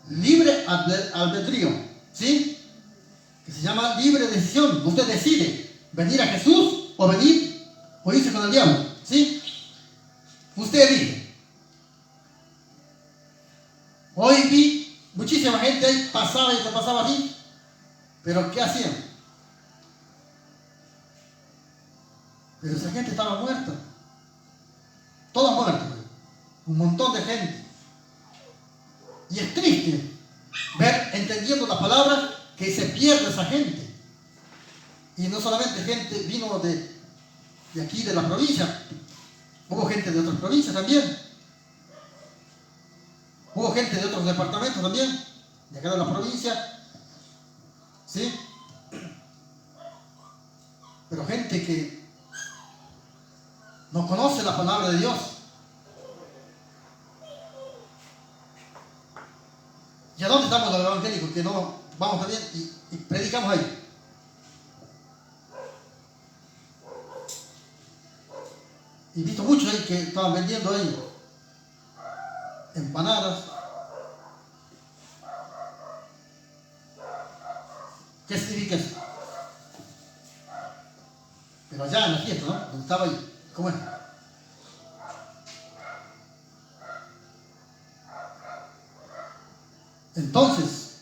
libre albedrío, ¿sí? Que se llama libre decisión. Usted decide venir a Jesús o venir o irse con el diablo, ¿sí? Usted elige. Hoy vi muchísima gente ahí pasaba y se pasaba así, pero ¿qué hacían? Pero esa gente estaba muerta. Todos muertos, un montón de gente. Y es triste ver, entendiendo la palabra, que se pierde esa gente. Y no solamente gente vino de aquí, de la provincia, hubo gente de otras provincias también. Hubo gente de otros departamentos también, de acá de la provincia. ¿Sí? Pero gente que no conoce la palabra de Dios. ¿Y a dónde estamos los evangélicos? Que no vamos también y predicamos ahí. Y he visto muchos ahí que estaban vendiendo ahí empanadas. ¿Qué significa eso? Pero allá en la fiesta, ¿no? Donde estaba ahí. ¿Cómo es? Entonces,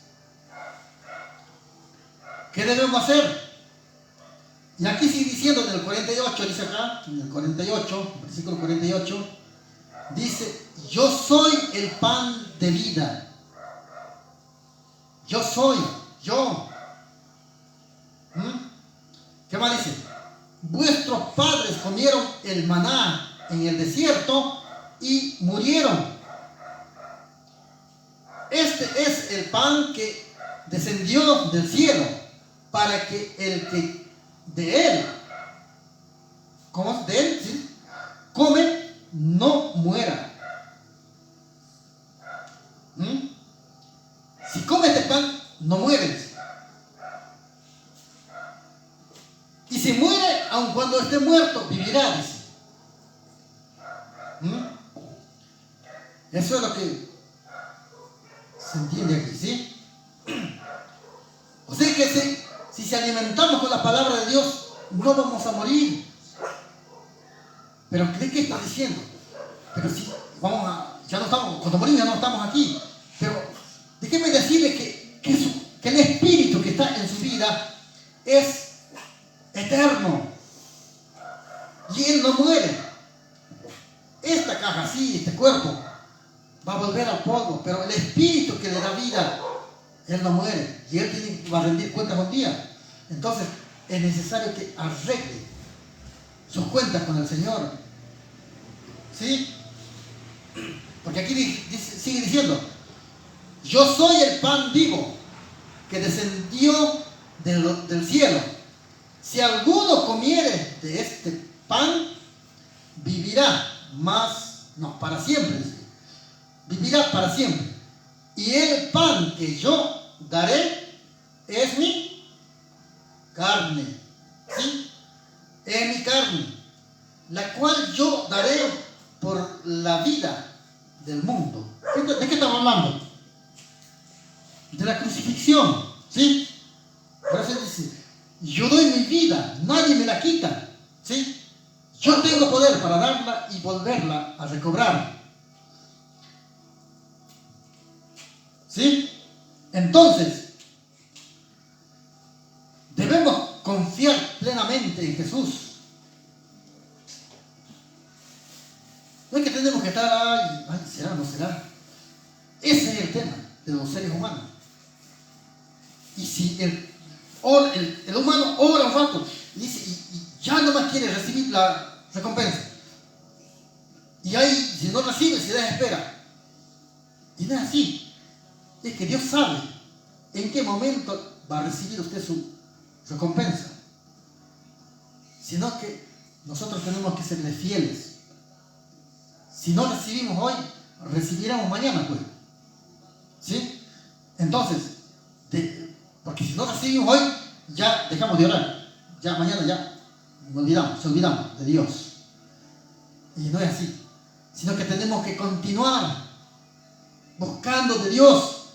¿qué debemos hacer? Y aquí sigue diciendo en el 48, dice acá, en el 48, versículo 48, dice, yo soy el pan de vida. Yo soy, yo. ¿Qué más dice? Vuestros padres comieron el maná en el desierto y murieron. Este es el pan que descendió del cielo para que el que de él, ¿cómo es? De él, ¿sí? Come, no muera. Si come este pan, no mueres. Y si muere, aun cuando esté muerto, vivirá, dice. Eso es lo que se entiende aquí, ¿sí? O sea que si se alimentamos con la palabra de Dios, no vamos a morir. Pero ¿de qué está diciendo? Pero si ya no estamos, cuando morimos ya no estamos aquí. Pero déjeme decirle que el espíritu que está en su vida es eterno. Y él no muere. Esta caja, sí, este cuerpo, va a volver al polvo. Pero el espíritu que le da vida, él no muere. Y él va a rendir cuentas un día. Entonces es necesario que arregle sus cuentas con el Señor. ¿Sí? Porque aquí sigue diciendo, yo soy el pan vivo que descendió del cielo. Si alguno comiere de este pan, vivirá para siempre. Dice. Vivirá para siempre. Y el pan que yo daré es mi carne. ¿Sí? Es mi carne, la cual yo daré por la vida del mundo. ¿De qué estamos hablando? De la crucifixión, ¿sí? Por eso dice, yo doy mi vida, nadie me la quita, ¿sí? Yo tengo poder para darla y volverla a recobrar, ¿sí? Entonces, debemos confiar plenamente en Jesús. No es que tenemos que estar, ay, ¿será o no será? Ese es el tema de los seres humanos. Y si el humano ora un rato y dice, y ya no más quiere recibir la recompensa. Y ahí, si no recibe, se desespera. Y no es así. Es que Dios sabe en qué momento va a recibir usted su recompensa. Sino que nosotros tenemos que serle fieles. Si no recibimos hoy, recibiremos mañana, pues. ¿Sí? Entonces, porque si no recibimos hoy, ya dejamos de orar. Ya mañana ya se olvidamos de Dios. Y no es así. Sino que tenemos que continuar buscando de Dios.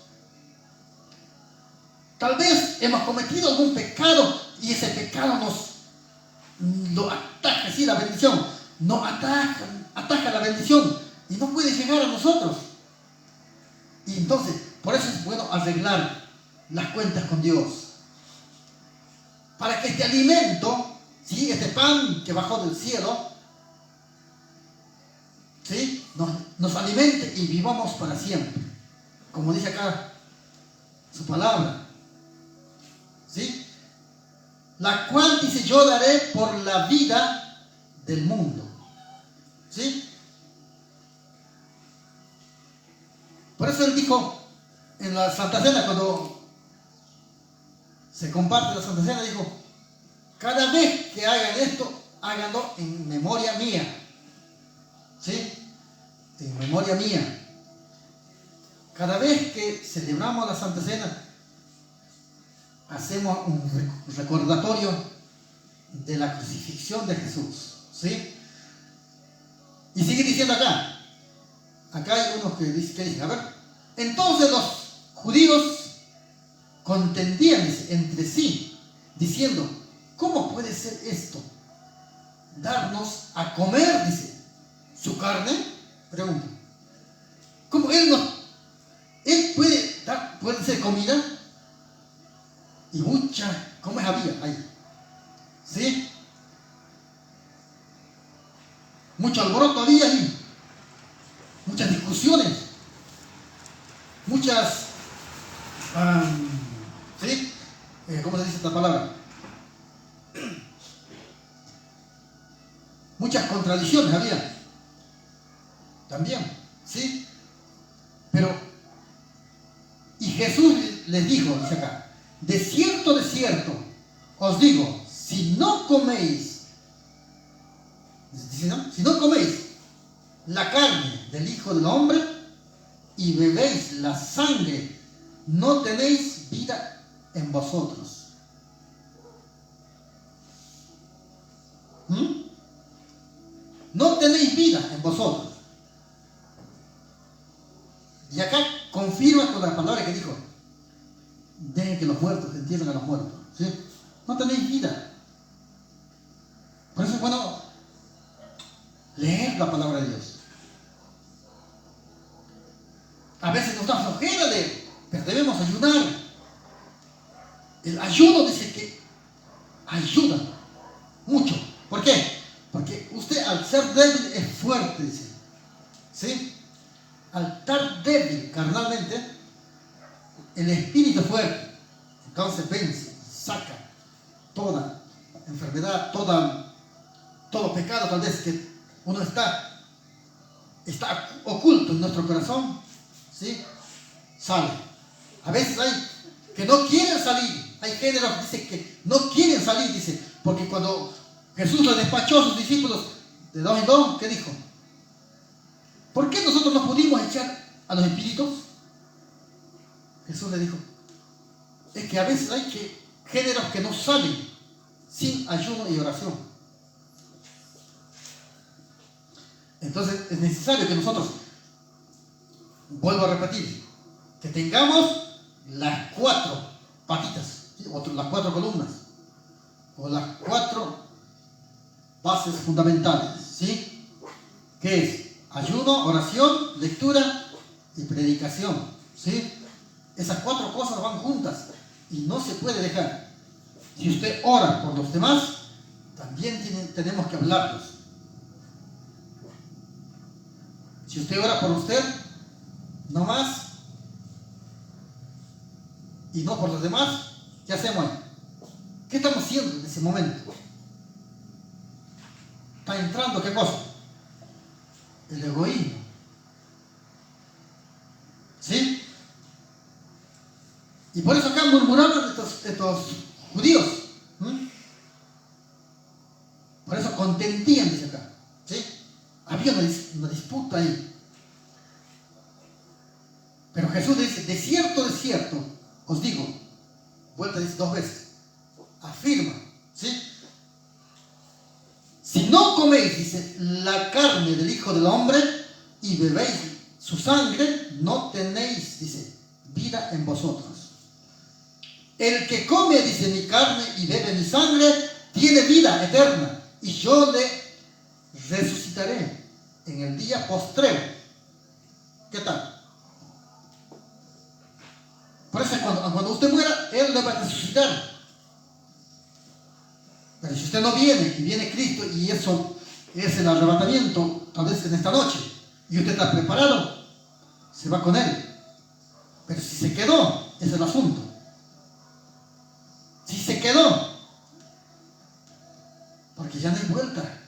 Tal vez hemos cometido algún pecado y ese pecado lo ataca, sí, la bendición. Nos ataca la bendición y no puede llegar a nosotros. Y entonces, por eso es bueno arreglar las cuentas con Dios. Para que este alimento, ¿sí? Este pan que bajó del cielo, ¿sí? nos alimente y vivamos para siempre. Como dice acá su palabra. ¿Sí? La cual dice, yo daré por la vida del mundo. ¿Sí? Por eso él dijo en la Santa Cena, cuando se comparte la Santa Cena, dijo, cada vez que hagan esto, háganlo en memoria mía. ¿Sí? En memoria mía. Cada vez que celebramos la Santa Cena, hacemos un recordatorio de la crucifixión de Jesús. ¿Sí? Y sigue diciendo acá hay unos que dicen, a ver, entonces los judíos contendían entre sí, diciendo, ¿cómo puede ser esto? Darnos a comer, dice, su carne, pregunta. ¿Cómo él puede ser comida? Y ¿cómo había ahí? ¿Sí? Mucho alboroto había ahí. Muchas discusiones. Muchas... ¿sí? ¿Cómo se dice esta palabra? Muchas contradicciones había. También. ¿Sí? Pero... Y Jesús les dijo, dice acá, de cierto, os digo, si no coméis, si no coméis la carne del Hijo del Hombre y bebéis la sangre, no tenéis vida en vosotros. No tenéis vida en vosotros. Y acá confirma con la palabra que dijo, dejen que los muertos entierren a los muertos. ¿Sí? No tenéis vida. Por eso es bueno leer la palabra de Dios. A veces nos da flojera leer, pero debemos ayunar. El ayuno dice que ayuda mucho. ¿Por qué? Porque usted al ser débil es fuerte, dice. ¿Sí? Al estar débil carnalmente, el espíritu es fuerte. Entonces vence, saca toda enfermedad, todo pecado tal vez que uno está oculto en nuestro corazón, ¿sí? Sale. A veces hay que no quieren salir. Hay géneros que dicen que no quieren salir, dice, porque cuando Jesús le despachó a sus discípulos de dos en dos, ¿qué dijo? ¿Por qué nosotros no pudimos echar a los espíritus? Jesús le dijo, es que a veces hay géneros que no salen sin ayuno y oración. Entonces es necesario que nosotros, vuelvo a repetir, que tengamos las 4 patitas, ¿sí? O las 4 columnas, o las 4 bases fundamentales, ¿sí? Que es ayuno, oración, lectura y predicación, ¿sí? Esas 4 cosas van juntas y no se puede dejar. Si usted ora por los demás, también tenemos que hablarlos. Si usted ora por usted, no más, y no por los demás, ¿qué hacemos ahí? ¿Qué estamos haciendo en ese momento? ¿Está entrando qué cosa? El egoísmo. ¿Sí? Y por eso acá murmuraban estos judíos. Por eso contentían, dice acá. ¿Sí? Había una disputa ahí. Pero Jesús dice, de cierto, os digo, vuelta dice 2 veces, afirma, ¿sí? Si no coméis, dice, la carne del Hijo del Hombre y bebéis su sangre, no tenéis, dice, vida en vosotros. El que come, dice, mi carne y bebe mi sangre, tiene vida eterna, y yo le resucitaré en el día postrero. ¿Qué tal? Por eso cuando usted muera, Él le va a resucitar. Pero si usted no viene, y viene Cristo, y eso es el arrebatamiento, tal vez en esta noche, y usted está preparado, se va con Él. Pero si se quedó, es el asunto. Si se quedó, porque ya no hay vuelta.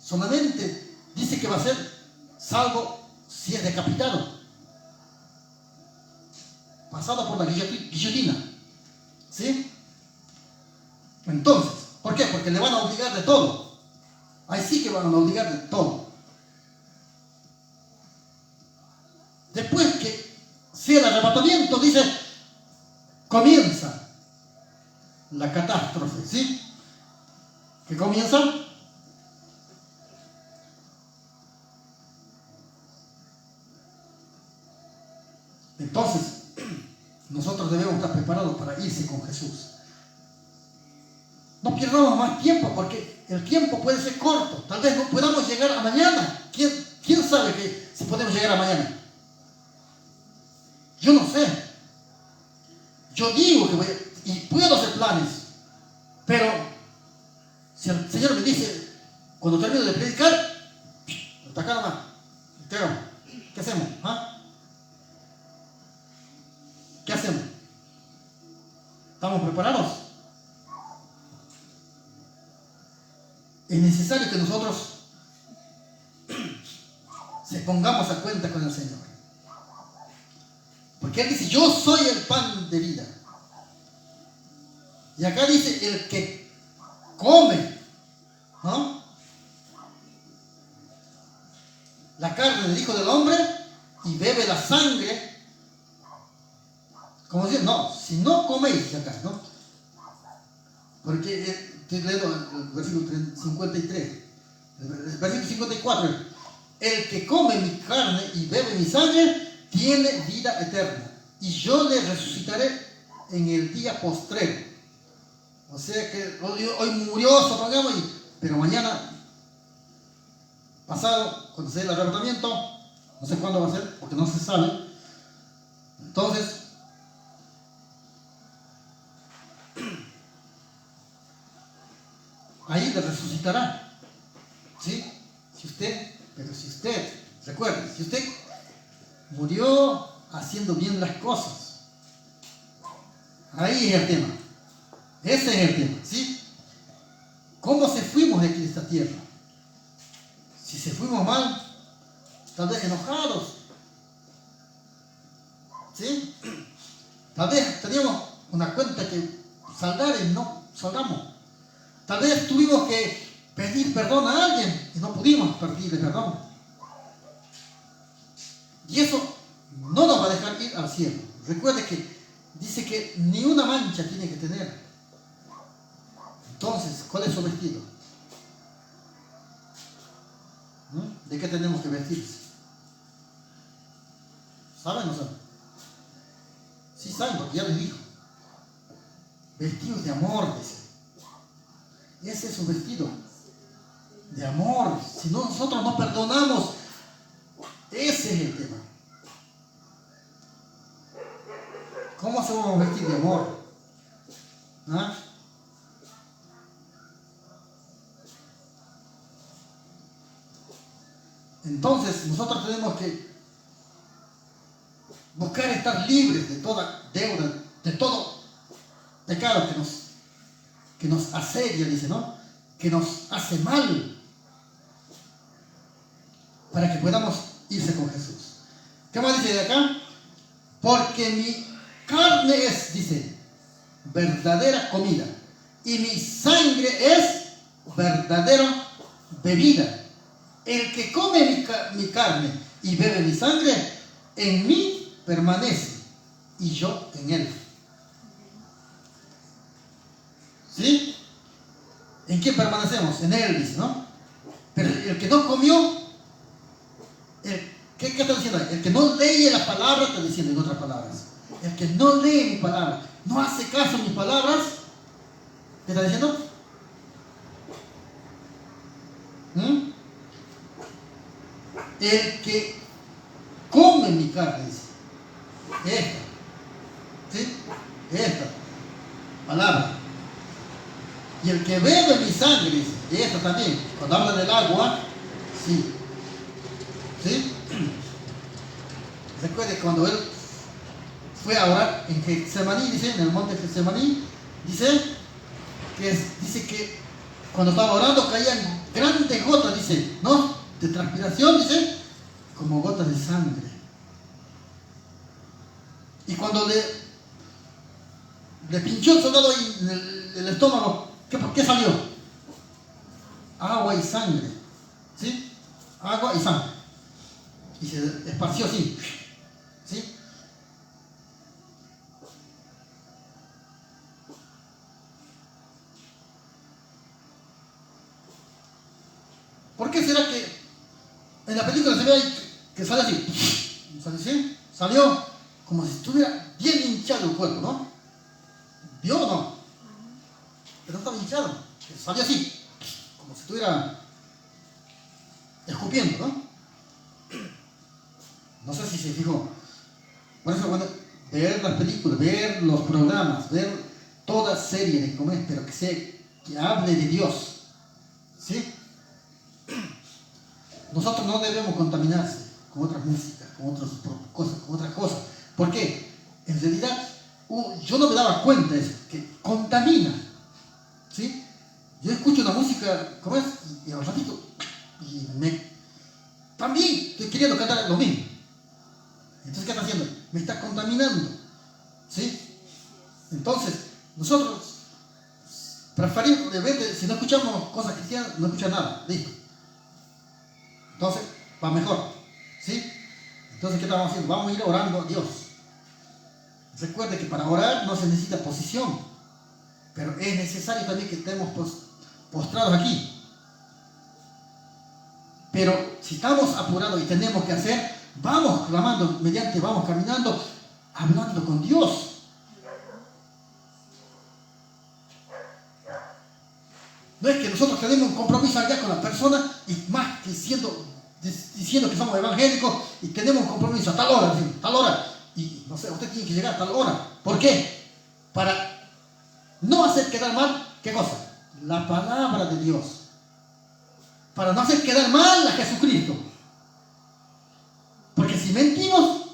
Solamente dice que va a ser salvo si es decapitado. Pasado por la guillotina. ¿Sí? Entonces, ¿por qué? Porque le van a obligar de todo. Ahí sí que van a obligar de todo. Después que sea el arrebatamiento, dice, comienza la catástrofe, ¿sí? ¿Qué comienza? Entonces, nosotros debemos estar preparados para irse con Jesús. No perdamos más tiempo porque el tiempo puede ser corto. Tal vez no podamos llegar a mañana. ¿Quién sabe que si podemos llegar a mañana? Yo no sé. Yo digo que y puedo hacer planes, pero si el Señor me dice, cuando termino de predicar, hasta acá nomás, ¿qué hacemos? ¿Ah? ¿Qué hacemos? ¿Estamos preparados? Es necesario que nosotros se pongamos a cuenta con el Señor. Porque Él dice, yo soy el pan de vida. Y acá dice, el que come, ¿no?, la carne del Hijo del Hombre y bebe la sangre, como decir, no, si no coméis acá, ¿no? Porque estoy leyendo el versículo 53, el versículo 54, el que come mi carne y bebe mi sangre tiene vida eterna, y yo le resucitaré en el día postrero. O sea que hoy murió, supongamos, pero mañana, pasado, cuando sea el arrebatamiento, no sé cuándo va a ser, porque no se sabe. Entonces, ahí le resucitará. ¿Sí? Si usted, recuerde, si usted murió haciendo bien las cosas, ahí es el tema. Ese es el tema, ¿sí? ¿Cómo se fuimos de aquí de esta tierra? Si se fuimos mal, tal vez enojados, ¿sí? Tal vez teníamos una cuenta que saldar y no saldamos. Tal vez tuvimos que pedir perdón a alguien y no pudimos pedirle perdón. Y eso no nos va a dejar ir al cielo. Recuerde que dice que ni una mancha tiene que tener. Entonces, ¿cuál es su vestido? ¿De qué tenemos que vestirse? ¿Saben o no saben? Sí saben, porque ya les dijo. Vestidos de amor, dice. Ese es su vestido. De amor. Si no, nosotros no perdonamos, ese es el tema. ¿Cómo se vamos a vestir de amor? ¿Ah? Entonces, nosotros tenemos que buscar estar libres de toda deuda, de todo pecado que nos asedia, dice, ¿no? Que nos hace mal, para que podamos irse con Jesús. ¿Qué más dice de acá? Porque mi carne es, dice, verdadera comida, y mi sangre es verdadera bebida. El que come mi carne y bebe mi sangre, en mí permanece, y yo en él. ¿Sí? ¿En quién permanecemos? En él, dice, ¿no? Pero el que no comió, ¿qué está diciendo ahí? El que no lee la palabra, está diciendo en otras palabras. El que no lee mi palabra, no hace caso a mis palabras, ¿qué está diciendo? El que come mi carne, dice, esta, ¿sí? Esta palabra. Y el que bebe mi sangre, dice, esta también, cuando habla del agua, sí. ¿Sí? Recuerde cuando él fue a orar en Getsemaní, dice, en el monte Getsemaní, dice que cuando estaba orando caían grandes gotas, dice, ¿no? De transpiración, dice, como gotas de sangre. Y cuando le pinchó el soldado ahí en el estómago, ¿por qué salió? Agua y sangre, ¿sí? Agua y sangre. Y se esparció así, ¿sí? ¿Por qué será que en la película se ve ahí que sale así? ¿Sí? Salió como si estuviera bien hinchado el cuerpo, ¿no? ¿Vio o no? Pero no estaba hinchado, salió así, como si estuviera escupiendo, ¿no? No sé si se fijó. Por eso cuando ver las películas, ver los programas, ver toda serie de comer, pero que hable de Dios, ¿sí? Nosotros no debemos contaminarse con otras músicas, con otras cosas. ¿Por qué? En realidad, yo no me daba cuenta de eso, que contamina, ¿sí? Yo escucho una música, ¿cómo es? Y al ratito, también estoy queriendo cantar lo mismo. Entonces, ¿qué está haciendo? Me está contaminando, ¿sí? Entonces, nosotros preferimos, de repente, si no escuchamos cosas cristianas, no escuchamos nada, listo. Entonces, va mejor, ¿sí? Entonces, ¿qué estamos haciendo? Vamos a ir orando a Dios. Recuerde que para orar no se necesita posición, pero es necesario también que estemos postrados aquí. Pero si estamos apurados y tenemos que hacer, vamos clamando, vamos caminando, hablando con Dios. No es que nosotros tenemos un compromiso allá con la persona y más diciendo que somos evangélicos y tenemos un compromiso a tal hora. Y no sé, usted tiene que llegar a tal hora. ¿Por qué? Para no hacer quedar mal, ¿qué cosa? La palabra de Dios. Para no hacer quedar mal a Jesucristo. Porque si mentimos,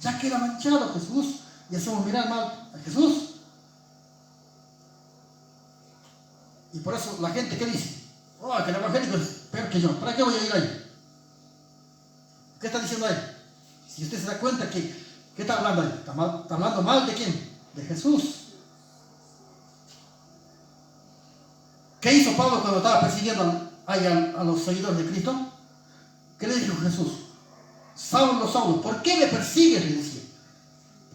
ya queda manchado Jesús y hacemos mirar mal a Jesús. Y por eso la gente que dice, oh, que el evangélico es peor que yo, ¿para qué voy a ir ahí? ¿Qué está diciendo ahí? Si usted se da cuenta ¿qué está hablando ahí? ¿Está hablando mal de quién? De Jesús. ¿Qué hizo Pablo cuando estaba persiguiendo a los seguidores de Cristo? ¿Qué le dijo Jesús? Saulo, Saulo, ¿por qué me persigues? Le decía.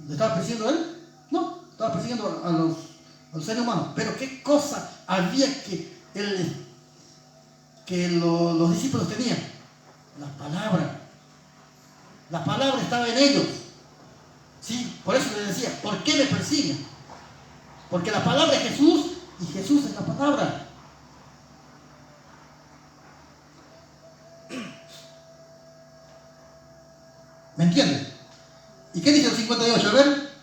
¿Le estaba persiguiendo a él? No, estaba persiguiendo a los seres humanos. Pero ¿qué cosa había que los discípulos tenían? La palabra. La palabra estaba en ellos. ¿Sí? Por eso les decía, ¿por qué me persiguen? Porque la palabra es Jesús y Jesús es la palabra. ¿Me entienden? ¿Y qué dice el 58? A ver.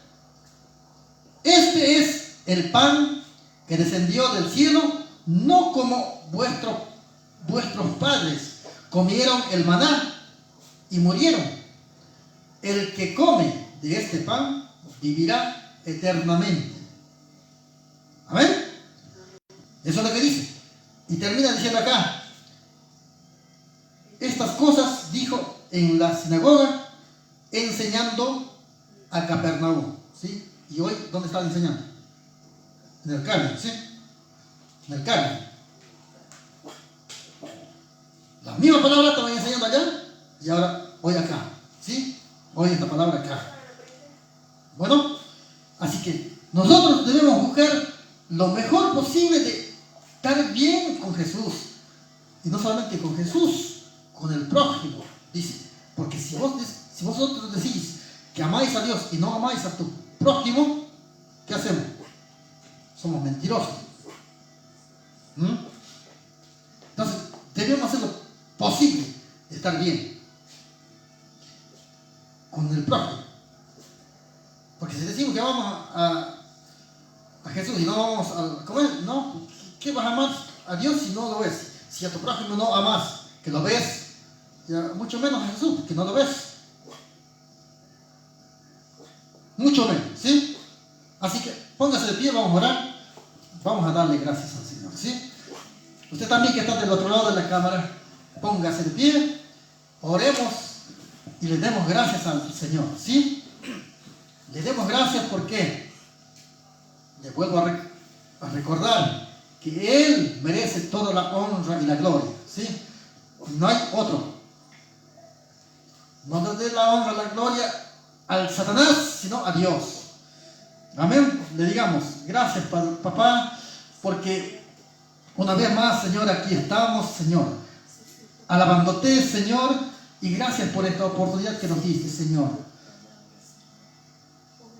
Este es el pan que descendió del cielo, no como vuestros padres comieron el maná y murieron. El que come de este pan vivirá eternamente. ¿Amén? Eso es lo que dice. Y termina diciendo acá, estas cosas dijo en la sinagoga, enseñando a Capernaum. ¿Sí? Y hoy, ¿dónde están enseñando? En el Carmen, ¿sí? En el Carmen. La misma palabra te voy enseñando allá y ahora hoy acá, ¿sí? Hoy esta palabra acá. Bueno, así que nosotros debemos buscar lo mejor posible de estar bien con Jesús. Y no solamente con Jesús, con el prójimo. Dice, porque si vosotros decís que amáis a Dios y no amáis a tu prójimo, ¿qué hacemos? Somos mentirosos. Entonces, debemos hacer lo posible de estar bien con el prójimo. Porque si decimos que vamos a Jesús y no vamos a comer, no, ¿qué vas a amar a Dios si no lo ves? Si a tu prójimo no amas, que lo ves, mucho menos a Jesús, que no lo ves. Mucho menos, ¿sí? Así que póngase de pie, vamos a orar, vamos a darle gracias al Señor, ¿sí? Usted también que está del otro lado de la cámara, póngase de pie, oremos y le demos gracias al Señor, ¿sí? Le demos gracias porque le vuelvo a recordar que Él merece toda la honra y la gloria, ¿sí? No hay otro. No le dé la honra y la gloria al Satanás, sino a Dios. Amén. Le digamos, gracias papá, porque una vez más, Señor, aquí estamos, Señor, alabándote, Señor, y gracias por esta oportunidad que nos diste, Señor.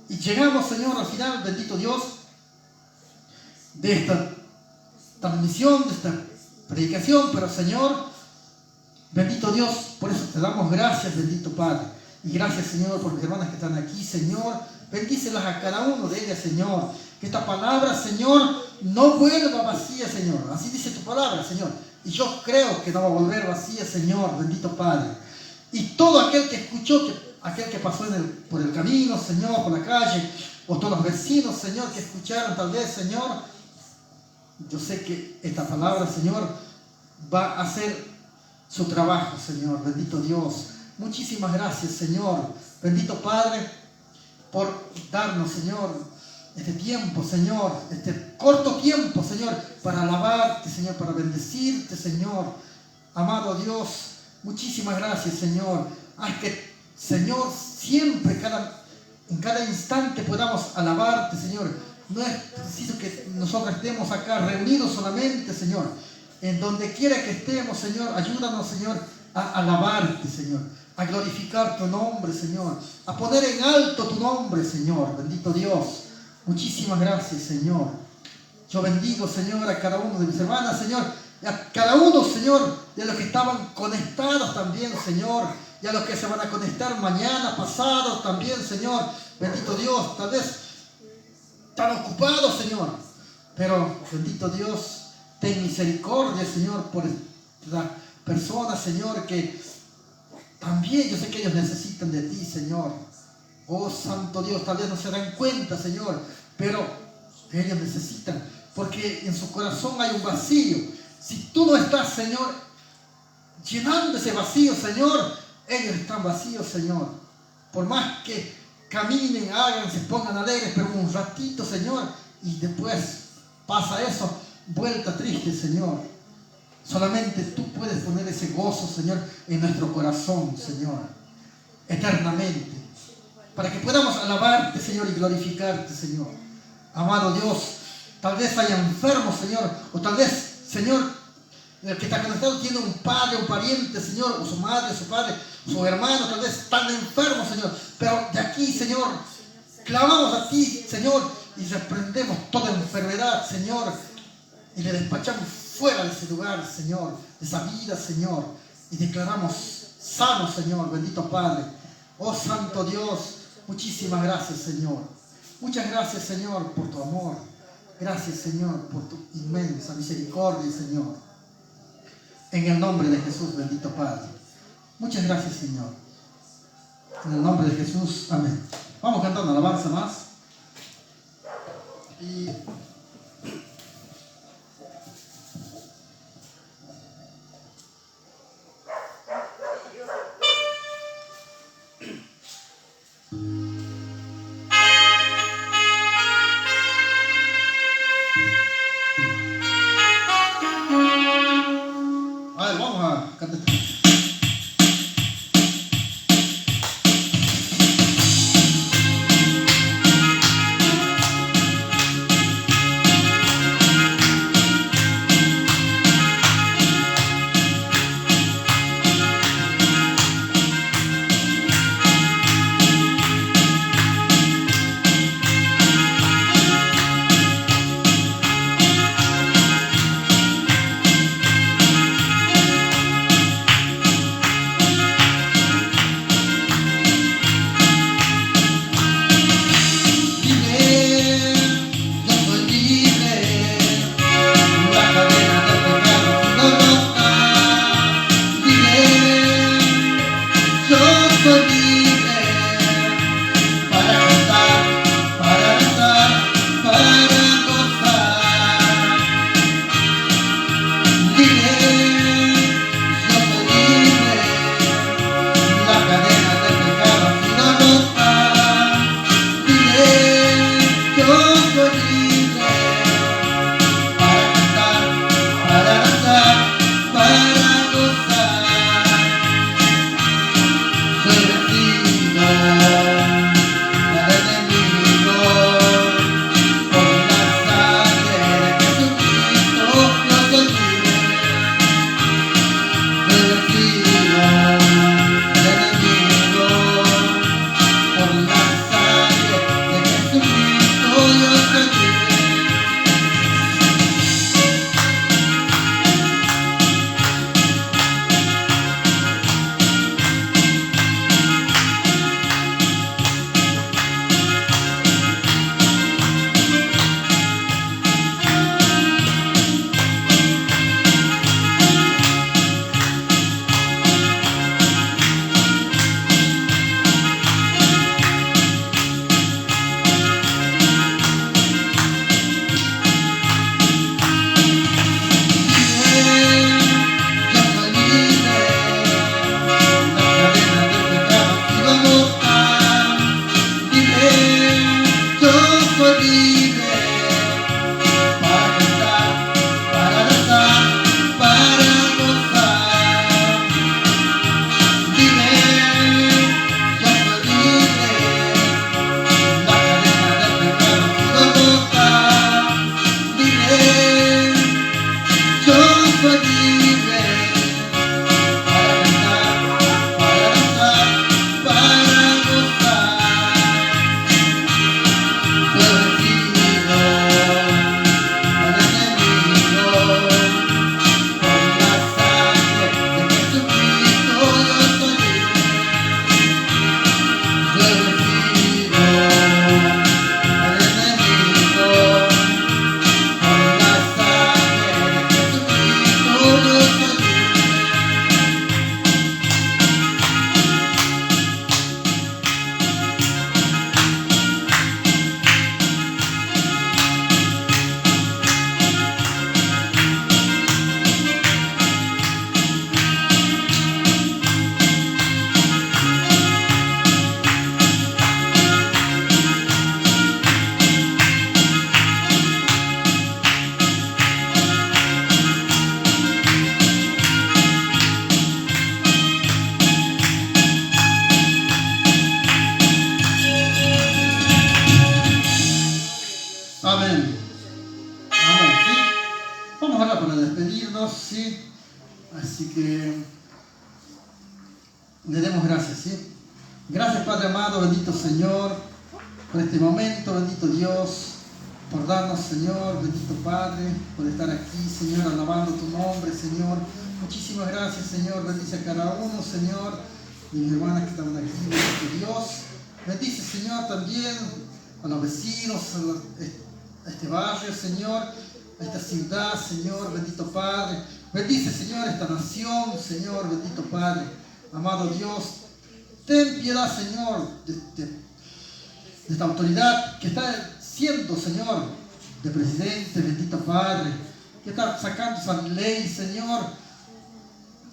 Y llegamos, Señor, al final, bendito Dios, de esta transmisión, de esta predicación, pero Señor, bendito Dios, por eso te damos gracias, bendito Padre. Y gracias, Señor, por mis hermanas que están aquí, Señor. Bendícelas a cada uno de ellas, Señor. Que esta palabra, Señor, no vuelva vacía, Señor. Así dice tu palabra, Señor. Y yo creo que no va a volver vacía, Señor, bendito Padre. Y todo aquel que escuchó, aquel que pasó por el camino, Señor, por la calle, o todos los vecinos, Señor, que escucharon tal vez, Señor, yo sé que esta palabra, Señor, va a hacer su trabajo, Señor, bendito Dios. Muchísimas gracias, Señor, bendito Padre, por darnos, Señor, este tiempo, Señor, este corto tiempo, Señor, para alabarte, Señor, para bendecirte, Señor. Amado Dios, muchísimas gracias, Señor. Haz que, Señor, siempre, en cada instante podamos alabarte, Señor. No es preciso que nosotros estemos acá reunidos solamente, Señor, En donde quiera que estemos, Señor, ayúdanos, Señor, a alabarte, Señor, a glorificar tu nombre, Señor, a poner en alto tu nombre, Señor. Bendito Dios. Muchísimas gracias, Señor. Yo bendigo, Señor, a cada uno de mis hermanas, Señor, y a cada uno, Señor, de los que estaban conectados también, Señor, y a los que se van a conectar mañana, pasado también, Señor. Bendito Dios, tal vez están ocupados, Señor, pero bendito Dios, ten misericordia, Señor, por esta persona, Señor, que también yo sé que ellos necesitan de ti, Señor. Oh, Santo Dios, tal vez no se dan cuenta, Señor, pero ellos necesitan, porque en su corazón hay un vacío. Si tú no estás, Señor, llenando ese vacío, Señor, ellos están vacíos, Señor. Por más que caminen, hagan, se pongan alegres, pero un ratito, Señor, y después pasa eso, vuelta triste, Señor. Solamente tú puedes poner ese gozo, Señor, en nuestro corazón, Señor, eternamente, para que podamos alabarte, Señor, y glorificarte, Señor. Amado Dios, tal vez haya enfermos, Señor, o tal vez, Señor, el que está conectado tiene un padre, un pariente, Señor, o su madre, su padre, su hermano, tal vez están enfermos, Señor, pero de aquí, Señor, clamamos a ti, Señor, y reprendemos toda enfermedad, Señor, y le despachamos fuera de ese lugar, Señor, de esa vida, Señor, y declaramos sanos, Señor, bendito Padre. Oh, Santo Dios, muchísimas gracias, Señor. Muchas gracias, Señor, por tu amor. Gracias, Señor, por tu inmensa misericordia, Señor. En el nombre de Jesús, bendito Padre. Muchas gracias, Señor. En el nombre de Jesús, amén. Vamos cantando alabanza más. Y vamos a cantar. Soy ¿sí? Así que le demos gracias, ¿sí? Gracias, Padre amado, bendito Señor, por este momento, bendito Dios, por darnos, Señor, bendito Padre, por estar aquí, Señor, alabando tu nombre, Señor. Muchísimas gracias, Señor. Bendice a cada uno, Señor, de mis hermanas que están aquí, bendito Dios. Bendice, Señor, también a los vecinos, a este barrio, Señor, a esta ciudad, Señor, bendito Padre. Bendice, Señor, esta nación, Señor, bendito Padre. Amado Dios, ten piedad, Señor, de esta autoridad que está siendo, Señor, de presidente, bendito Padre, que está sacando esa ley, Señor,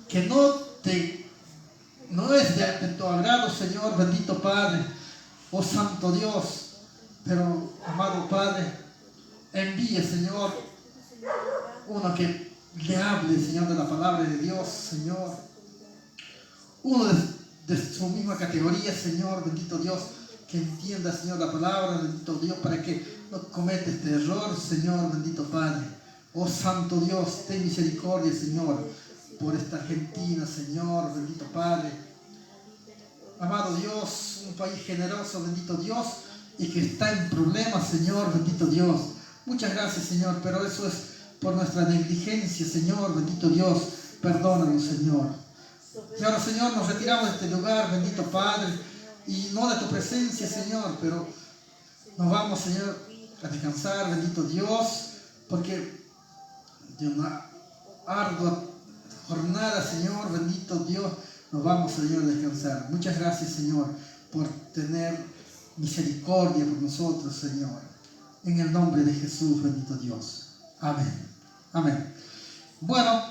que no es de tu agrado, Señor, bendito Padre, oh Santo Dios. Pero, amado Padre, envíe, Señor, uno que le hable, Señor, de la palabra de Dios, Señor. Uno de su misma categoría, Señor, bendito Dios, que entienda, Señor, la palabra, bendito Dios, para que no cometa este error, Señor, bendito Padre. Oh Santo Dios, ten misericordia, Señor, por esta Argentina, Señor, bendito Padre. Amado Dios, un país generoso, bendito Dios, y que está en problemas, Señor, bendito Dios. Muchas gracias, Señor, pero eso es por nuestra negligencia, Señor, bendito Dios. Perdónanos, Señor. Y ahora, Señor, nos retiramos de este lugar, bendito Padre, y no de tu presencia, Señor, pero nos vamos, Señor, a descansar, bendito Dios, porque de una ardua jornada, Señor, bendito Dios, nos vamos, Señor, a descansar. Muchas gracias, Señor, por tener misericordia por nosotros, Señor. En el nombre de Jesús, bendito Dios. Amén. Amén. Bueno,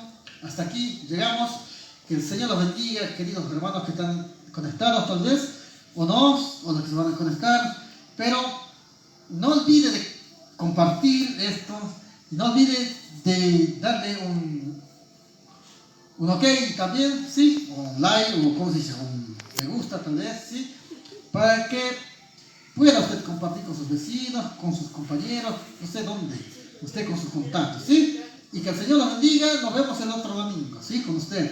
hasta aquí llegamos. Que el Señor los bendiga, queridos hermanos que están conectados tal vez, o no, o los que se van a conectar. Pero no olvide de compartir esto, y no olvide de darle un ok también, ¿sí? O un like, o ¿cómo se dice? Un me gusta tal vez, ¿sí? Para que pueda usted compartir con sus vecinos, con sus compañeros, no sé dónde, usted con sus contactos, ¿sí? Y que el Señor los bendiga. Nos vemos el otro domingo, ¿sí? Con usted.